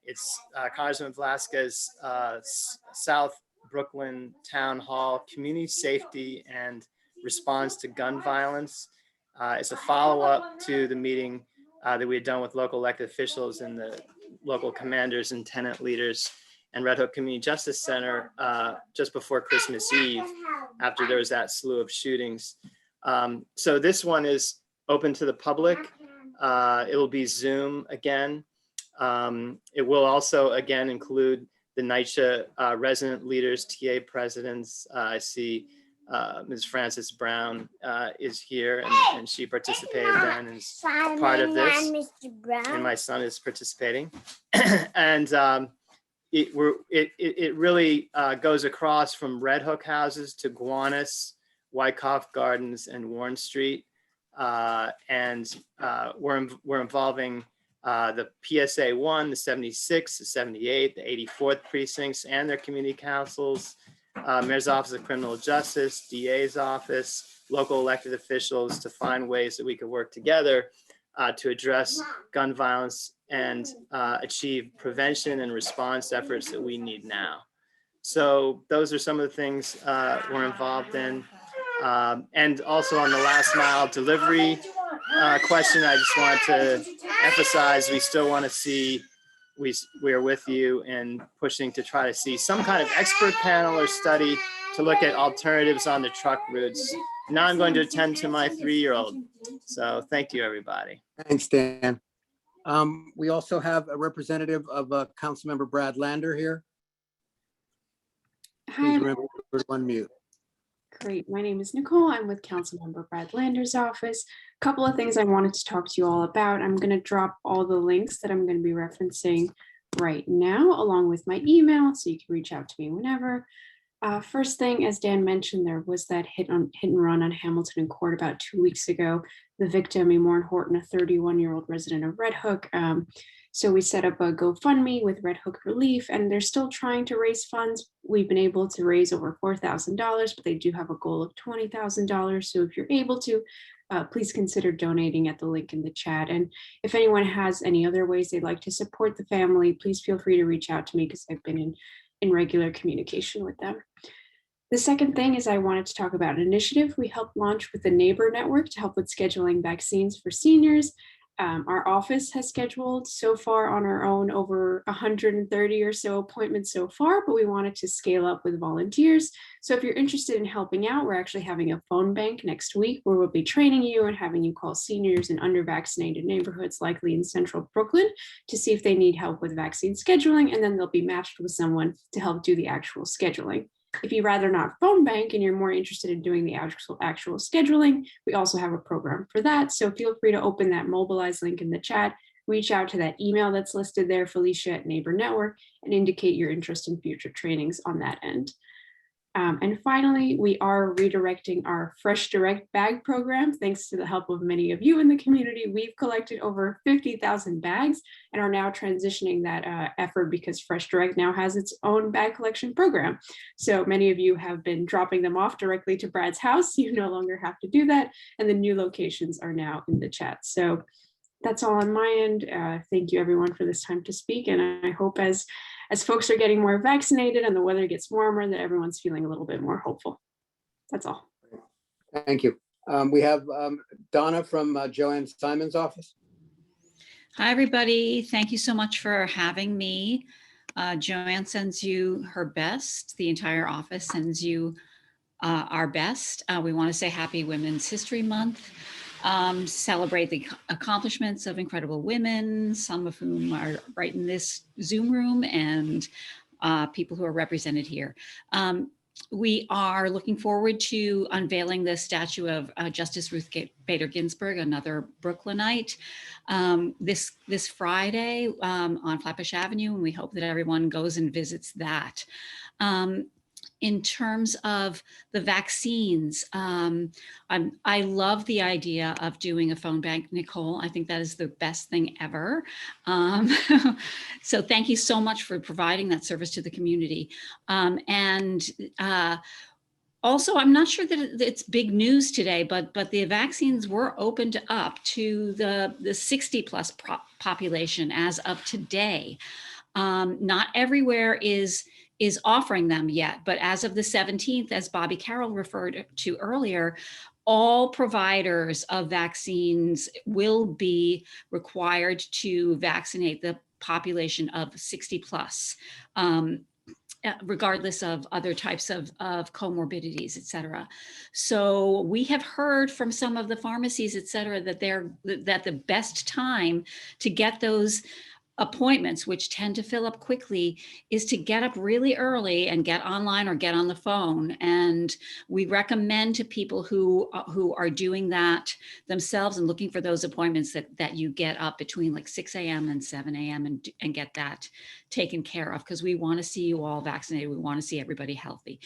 It's Congressman Velasquez South Brooklyn Town Hall Community Safety and Response to Gun Violence. It's a follow-up to the meeting that we had done with local elected officials and the local commanders and tenant leaders and Red Hook Community Justice Center just before Christmas Eve, after there was that slew of shootings. So this one is open to the public. It will be Zoom again. It will also again include the NYCHA resident leaders, TA presidents. I see Ms. Frances Brown is here, and she participated then and is part of this. And my son is participating. And it really goes across from Red Hook houses to Gowanus, Wyckoff Gardens, and Warren Street. And we're involving the PSA 1, the 76, the 78, the 84th precincts, and their community councils, Mayor's Office of Criminal Justice, DA's office, local elected officials, to find ways that we could work together to address gun violence and achieve prevention and response efforts that we need now. So those are some of the things we're involved in. And also on the last mile delivery question, I just want to emphasize, we still want to see, we are with you in pushing to try to see some kind of expert panel or study to look at alternatives on the truck routes. Now I'm going to attend to my 3-year-old. So thank you, everybody. Thanks, Dan. We also have a representative of Councilmember Brad Lander here. Please remember to unmute. Great. My name is Nicole. I'm with Councilmember Brad Lander's office. A couple of things I wanted to talk to you all about. I'm going to drop all the links that I'm going to be referencing right now, along with my email, so you can reach out to me whenever. First thing, as Dan mentioned, there was that hit and run on Hamilton and Court about 2 weeks ago. The victim, Amorn Horton, a 31-year-old resident of Red Hook. So we set up a GoFundMe with Red Hook Relief, and they're still trying to raise funds. We've been able to raise over $4,000, but they do have a goal of $20,000. So if you're able to, please consider donating at the link in the chat. And if anyone has any other ways they'd like to support the family, please feel free to reach out to me because I've been in regular communication with them. The second thing is I wanted to talk about an initiative we helped launch with the Neighbor Network to help with scheduling vaccines for seniors. Our office has scheduled so far on our own over 130 or so appointments so far, but we wanted to scale up with volunteers. So if you're interested in helping out, we're actually having a phone bank next week where we'll be training you and having you call seniors in under-vaccinated neighborhoods, likely in central Brooklyn, to see if they need help with vaccine scheduling, and then they'll be matched with someone to help do the actual scheduling. If you'd rather not phone bank and you're more interested in doing the actual scheduling, we also have a program for that. So feel free to open that mobilize link in the chat, reach out to that email that's listed there, Felicia at Neighbor Network, and indicate your interest in future trainings on that end. And finally, we are redirecting our Fresh Direct bag program. Thanks to the help of many of you in the community, we've collected over 50,000 bags and are now transitioning that effort because Fresh Direct now has its own bag collection program. So many of you have been dropping them off directly to Brad's house. You no longer have to do that. And the new locations are now in the chat. So that's all on my end. Thank you everyone for this time to speak. And I hope as folks are getting more vaccinated and the weather gets warmer, that everyone's feeling a little bit more hopeful. That's all. Thank you. We have Donna from Joanne Simon's office. Hi, everybody. Thank you so much for having me. Joanne sends you her best. The entire office sends you our best. We want to say Happy Women's History Month. Celebrate the accomplishments of incredible women, some of whom are right in this Zoom room, and people who are represented here. We are looking forward to unveiling the statue of Justice Ruth Bader Ginsburg, another Brooklynite, this Friday on Flatbush Avenue, and we hope that everyone goes and visits that. In terms of the vaccines, I love the idea of doing a phone bank, Nicole. I think that is the best thing ever. So thank you so much for providing that service to the community. Also, I'm not sure that it's big news today, but the vaccines were opened up to the 60 plus population as of today. Not everywhere is offering them yet, but as of the 17th, as Bobby Carroll referred to earlier, all providers of vaccines will be required to vaccinate the population of 60 plus, regardless of other types of comorbidities, et cetera. So we have heard from some of the pharmacies, et cetera, that that the best time to get those appointments, which tend to fill up quickly, is to get up really early and get online or get on the phone. And we recommend to people who are doing that themselves and looking for those appointments that you get up between like 6 a.m. and 7 a.m. and get that taken care of, because we want to see you all vaccinated. We want to see everybody healthy.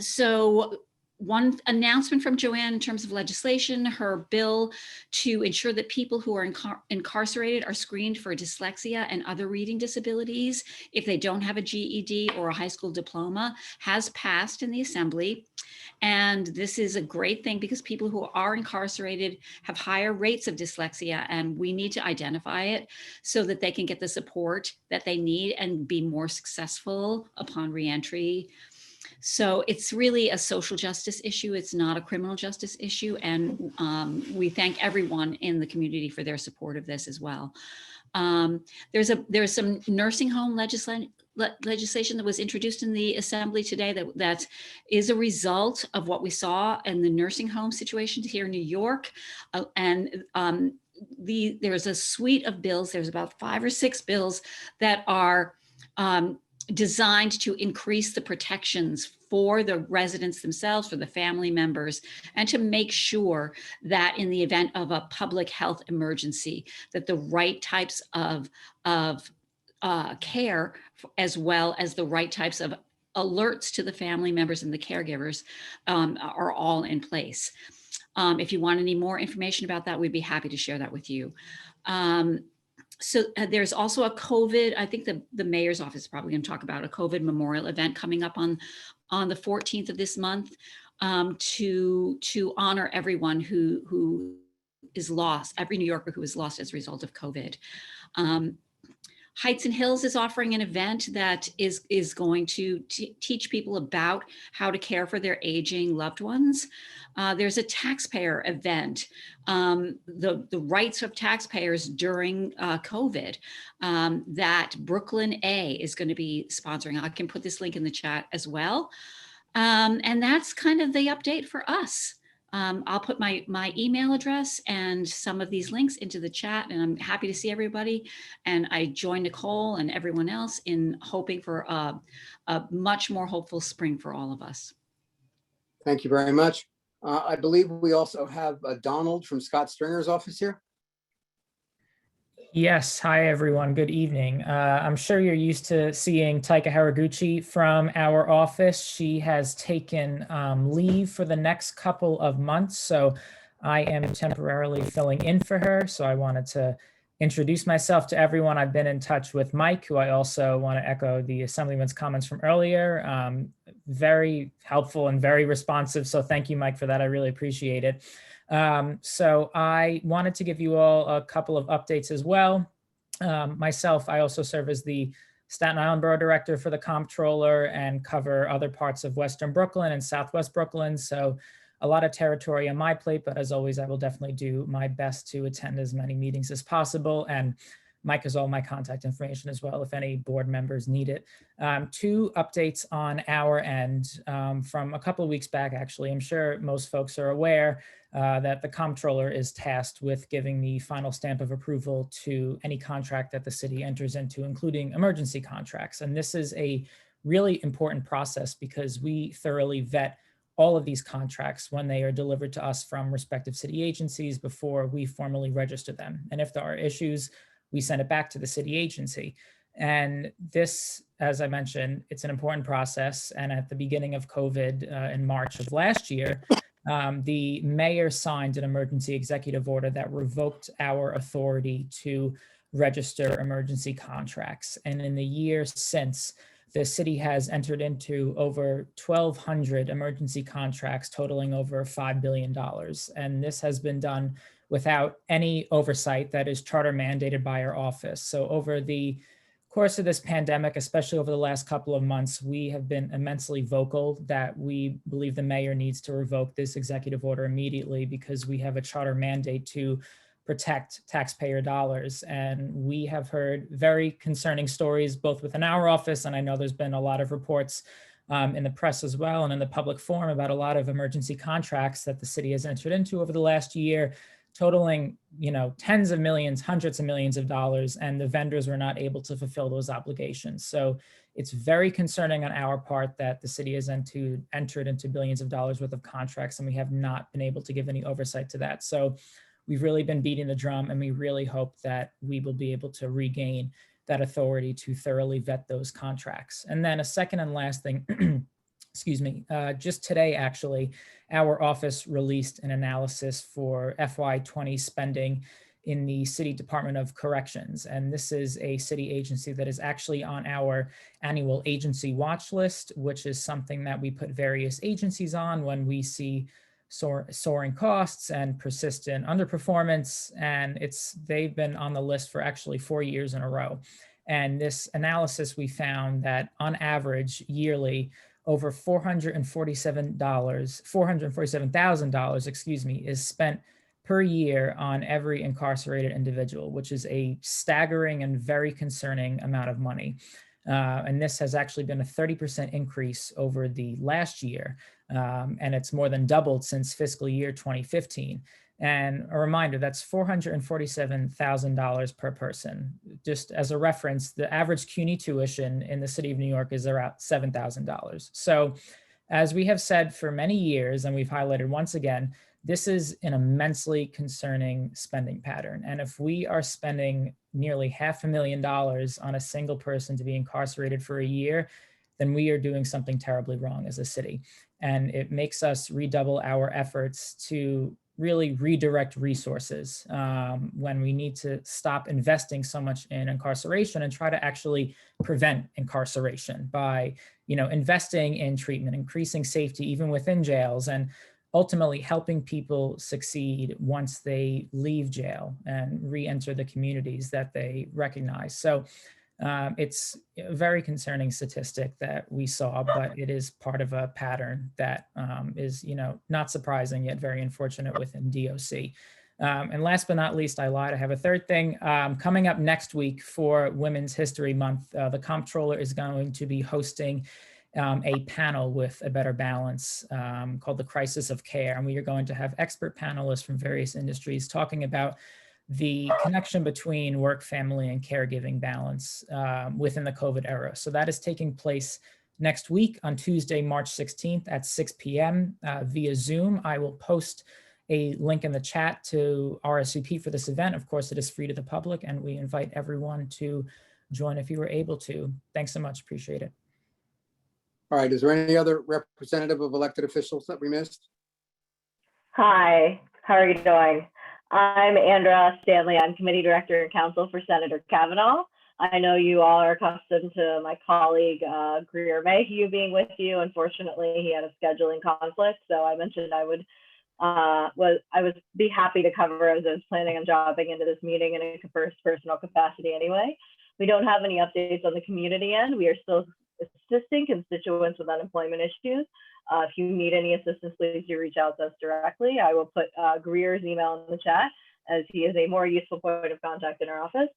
So one announcement from Joanne in terms of legislation, her bill to ensure that people who are incarcerated are screened for dyslexia and other reading disabilities if they don't have a GED or a high school diploma has passed in the Assembly. And this is a great thing because people who are incarcerated have higher rates of dyslexia, and we need to identify it so that they can get the support that they need and be more successful upon reentry. So it's really a social justice issue. It's not a criminal justice issue. And we thank everyone in the community for their support of this as well. There's some nursing home legislation that was introduced in the Assembly today that is a result of what we saw in the nursing home situation here in New York. There's a suite of bills. There's about 5 or 6 bills that are designed to increase the protections for the residents themselves, for the family members, and to make sure that in the event of a public health emergency, that the right types of care, as well as the right types of alerts to the family members and the caregivers, are all in place. If you want any more information about that, we'd be happy to share that with you. So there's also a COVID, I think the mayor's office is probably going to talk about a COVID memorial event coming up on the 14th of this month, to honor everyone who is lost, every New Yorker who is lost as a result of COVID. Heights and Hills is offering an event that is going to teach people about how to care for their aging loved ones. There's a taxpayer event, the rights of taxpayers during COVID, that Brooklyn A is going to be sponsoring. I can put this link in the chat as well. And that's kind of the update for us. I'll put my email address and some of these links into the chat, and I'm happy to see everybody. And I join Nicole and everyone else in hoping for a much more hopeful spring for all of us. Thank you very much. I believe we also have Donald from Scott Stringer's office here. Yes. Hi, everyone. Good evening. I'm sure you're used to seeing Taika Haraguchi from our office. She has taken leave for the next couple of months, so I am temporarily filling in for her. So I wanted to introduce myself to everyone. I've been in touch with Mike, who I also want to echo the Assemblyman's comments from earlier. Very helpful and very responsive. So thank you, Mike, for that. I really appreciate it. So I wanted to give you all a couple of updates as well. Myself, I also serve as the Staten Island Borough Director for the Comptroller and cover other parts of Western Brooklyn and Southwest Brooklyn. So a lot of territory on my plate, but as always, I will definitely do my best to attend as many meetings as possible. And Mike has all my contact information as well if any board members need it. Two updates on our end from a couple of weeks back, actually. I'm sure most folks are aware that the Comptroller is tasked with giving the final stamp of approval to any contract that the city enters into, including emergency contracts. And this is a really important process because we thoroughly vet all of these contracts when they are delivered to us from respective city agencies before we formally register them. And if there are issues, we send it back to the city agency. And this, as I mentioned, it's an important process. And at the beginning of COVID in March of last year, the mayor signed an emergency executive order that revoked our authority to register emergency contracts. And in the years since, the city has entered into over 1,200 emergency contracts totaling over $5 billion. And this has been done without any oversight that is charter mandated by our office. So over the course of this pandemic, especially over the last couple of months, we have been immensely vocal that we believe the mayor needs to revoke this executive order immediately because we have a charter mandate to protect taxpayer dollars. And we have heard very concerning stories both within our office, and I know there's been a lot of reports in the press as well and in the public forum about a lot of emergency contracts that the city has entered into over the last year, totaling, tens of millions, hundreds of millions of dollars, and the vendors were not able to fulfill those obligations. So it's very concerning on our part that the city has entered into billions of dollars worth of contracts, and we have not been able to give any oversight to that. So we've really been beating the drum, and we really hope that we will be able to regain that authority to thoroughly vet those contracts. And then a second and last thing, excuse me, just today, actually, our office released an analysis for FY20 spending in the City Department of Corrections. And this is a city agency that is actually on our annual agency watch list, which is something that we put various agencies on when we see soaring costs and persistent underperformance. And they've been on the list for actually 4 years in a row. And this analysis, we found that on average yearly, over $447,000, is spent per year on every incarcerated individual, which is a staggering and very concerning amount of money. And this has actually been a 30% increase over the last year. And it's more than doubled since fiscal year 2015. And a reminder, that's $447,000 per person. Just as a reference, the average CUNY tuition in the city of New York is around $7,000. So as we have said for many years, and we've highlighted once again, this is an immensely concerning spending pattern. And if we are spending nearly $500,000 on a single person to be incarcerated for a year, then we are doing something terribly wrong as a city. And it makes us redouble our efforts to really redirect resources when we need to stop investing so much in incarceration and try to actually prevent incarceration by, investing in treatment, increasing safety even within jails, and ultimately helping people succeed once they leave jail and re-enter the communities that they recognize. So it's a very concerning statistic that we saw, but it is part of a pattern that is, not surprising yet very unfortunate within DOC. And last but not least, I lied. I have a third thing coming up next week for Women's History Month. The comptroller is going to be hosting a panel with A Better Balance called The Crisis of Care. And we are going to have expert panelists from various industries talking about the connection between work, family, and caregiving balance within the COVID era. So that is taking place next week on Tuesday, March 16th at 6 p.m. Via Zoom. I will post a link in the chat to RSVP for this event. Of course, it is free to the public, and we invite everyone to join if you were able to. Thanks so much. Appreciate it. All right, is there any other representative of elected officials that we missed? Hi, how are you doing? I'm Andra Stanley. I'm Committee Director and Counsel for Senator Kavanaugh. I know you all are accustomed to my colleague Greer Mayhew being with you. Unfortunately, he had a scheduling conflict, so I mentioned I would be happy to cover as I was planning on dropping into this meeting in a personal capacity anyway. We don't have any updates on the community end. We are still assisting constituents with unemployment issues. If you need any assistance, please do reach out to us directly. I will put Greer's email in the chat, as he is a more useful point of contact in our office.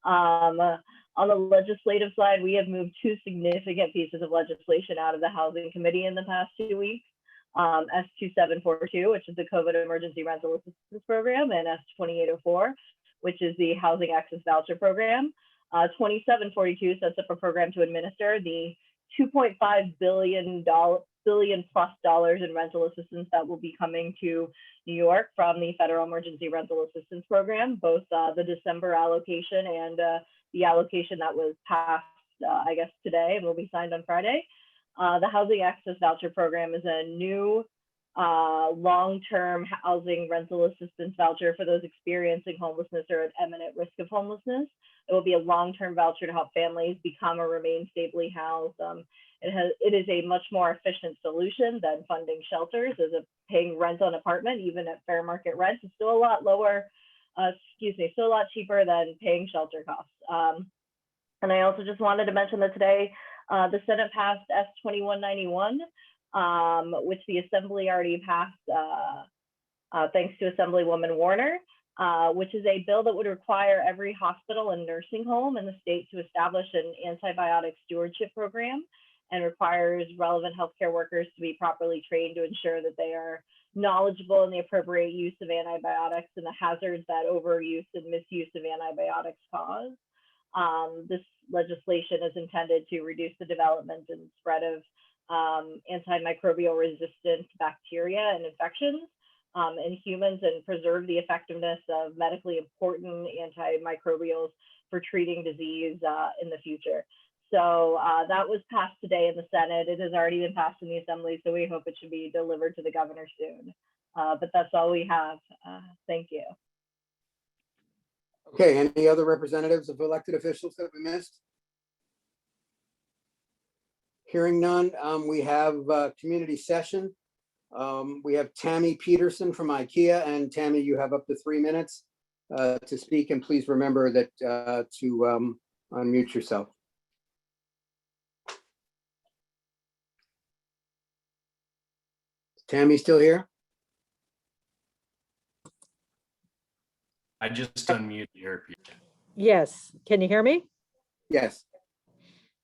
On the legislative side, we have moved two significant pieces of legislation out of the Housing Committee in the past 2 weeks. S2742, which is the COVID Emergency Rental Assistance Program, and S2804, which is the Housing Access Voucher Program. 2742 sets up a program to administer the $2.5 billion plus in rental assistance that will be coming to New York from the Federal Emergency Rental Assistance Program, both the December allocation and the allocation that was passed, I guess, today and will be signed on Friday. The Housing Access Voucher Program is a new long-term housing rental assistance voucher for those experiencing homelessness or at imminent risk of homelessness. It will be a long-term voucher to help families become or remain stably housed. It is a much more efficient solution than funding shelters, as paying rent on an apartment, even at fair market rent, is still a lot lower, still a lot cheaper than paying shelter costs. And I also just wanted to mention that today, the Senate passed S2191, which the Assembly already passed thanks to Assemblywoman Warner, which is a bill that would require every hospital and nursing home in the state to establish an antibiotic stewardship program, and requires relevant healthcare workers to be properly trained to ensure that they are knowledgeable in the appropriate use of antibiotics and the hazards that overuse and misuse of antibiotics cause. This legislation is intended to reduce the development and spread of antimicrobial resistant bacteria and infections in humans, and preserve the effectiveness of medically important antimicrobials for treating disease in the future. So that was passed today in the Senate. It has already been passed in the Assembly, so we hope it should be delivered to the governor soon. But that's all we have. Thank you. Okay, any other representatives of elected officials that we missed? Hearing none, we have community session. We have Tammy Peterson from IKEA, and Tammy, you have up to 3 minutes to speak, and please remember that to unmute yourself. Tammy still here? I just unmuted her. Yes, can you hear me? Yes.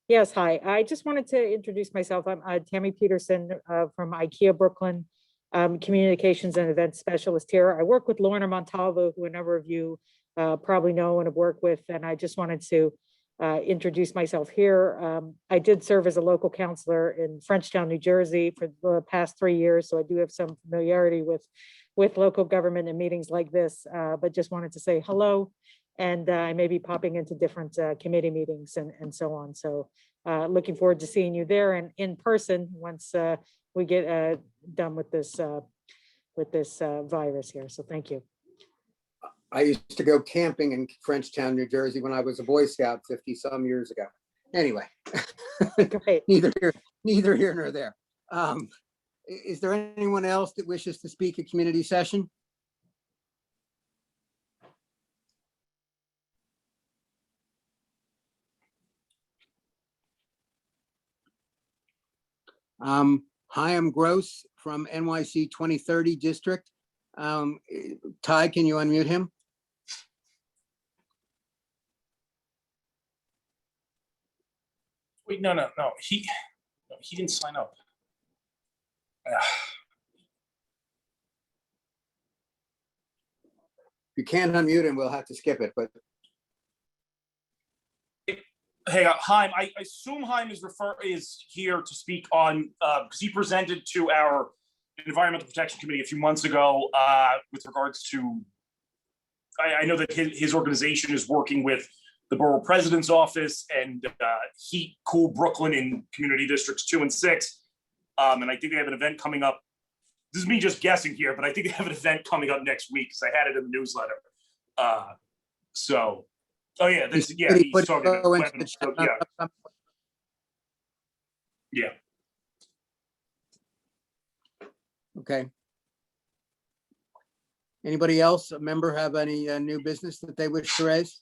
Yes, hi. I just wanted to introduce myself. I'm Tammy Peterson from IKEA Brooklyn. communications and events specialist here. I work with Lorna Montalvo, who a number of you probably know and have worked with, and I just wanted to introduce myself here. I did serve as a local counselor in Frenchtown, New Jersey for the past 3 years, so I do have some familiarity with local government and meetings like this, but just wanted to say hello. And I may be popping into different committee meetings and so on. So looking forward to seeing you there and in person once we get done with this virus here. So thank you. I used to go camping in Frenchtown, New Jersey when I was a Boy Scout 50 some years ago. Anyway, neither here nor there. Is there anyone else that wishes to speak at community session? Chaim Gross from NYC 2030 District. Ty, can you unmute him? Wait, no. He didn't sign up. You can't unmute him, we'll have to skip it, but. Hey, Chaim, I assume Chaim is here to speak on, because he presented to our Environmental Protection Committee a few months ago with regards to, I know that his organization is working with the Borough President's Office and Heat Cool Brooklyn in Community Districts 2 and 6. And I think they have an event coming up. This is me just guessing here, but I think they have an event coming up next week because I had it in the newsletter. Oh yeah, he's talking about weapons. So, yeah. Okay. Anybody else, a member, have any new business that they wish to raise?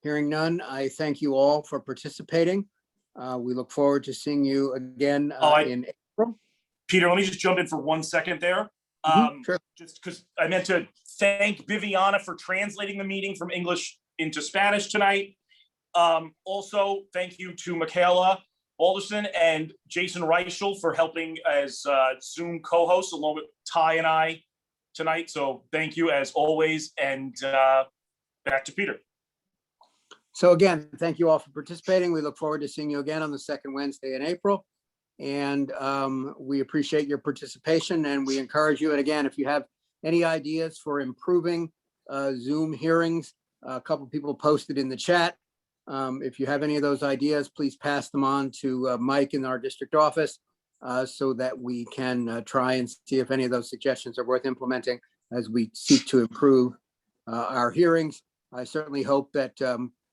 Hearing none, I thank you all for participating. We look forward to seeing you again in April. Peter, let me just jump in for 1 second there. Sure. Just because I meant to thank Viviana for translating the meeting from English into Spanish tonight. Also, thank you to Michaela Alderson and Jason Reichel for helping as Zoom co-hosts along with Ty and I tonight. So thank you as always, and back to Peter. So again, thank you all for participating. We look forward to seeing you again on the second Wednesday in April. And we appreciate your participation and we encourage you. And again, if you have any ideas for improving Zoom hearings, a couple people posted in the chat. If you have any of those ideas, please pass them on to Mike in our district office so that we can try and see if any of those suggestions are worth implementing as we seek to improve our hearings. I certainly hope that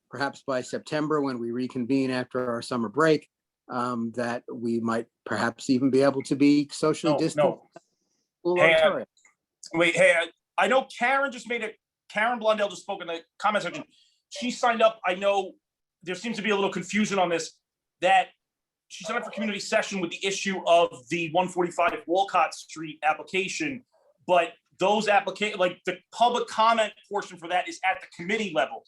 perhaps by September, when we reconvene after our summer break, that we might perhaps even be able to be socially distant. I know Karen just made it. Karen Blundell just spoke in the comment section. She signed up. I know there seems to be a little confusion on this, that she signed up for community session with the issue of the 145 Walcott Street application, but those like the public comment portion for that is at the committee level.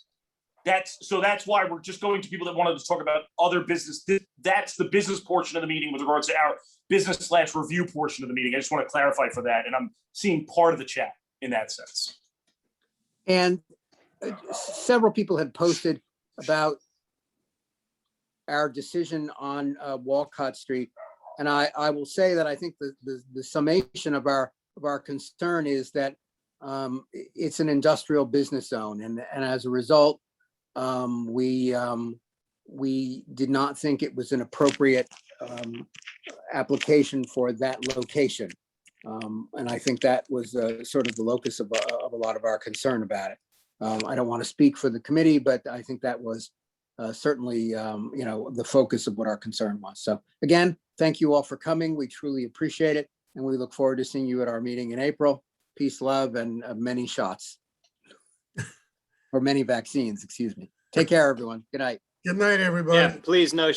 That's why we're just going to people that wanted to talk about other business. That's the business portion of the meeting with regards to our business/review portion of the meeting. I just want to clarify for that. And I'm seeing part of the chat in that sense. And several people had posted about our decision on Walcott Street. And I will say that I think the summation of our concern is that it's an industrial business zone. And as a result, we did not think it was an appropriate application for that location. And I think that was sort of the locus of a lot of our concern about it. I don't want to speak for the committee, but I think that was certainly the focus of what our concern was. So again, thank you all for coming. We truly appreciate it. And we look forward to seeing you at our meeting in April. Peace, love, and many shots. Or many vaccines, excuse me. Take care, everyone. Good night. Good night, everybody. Yeah, please no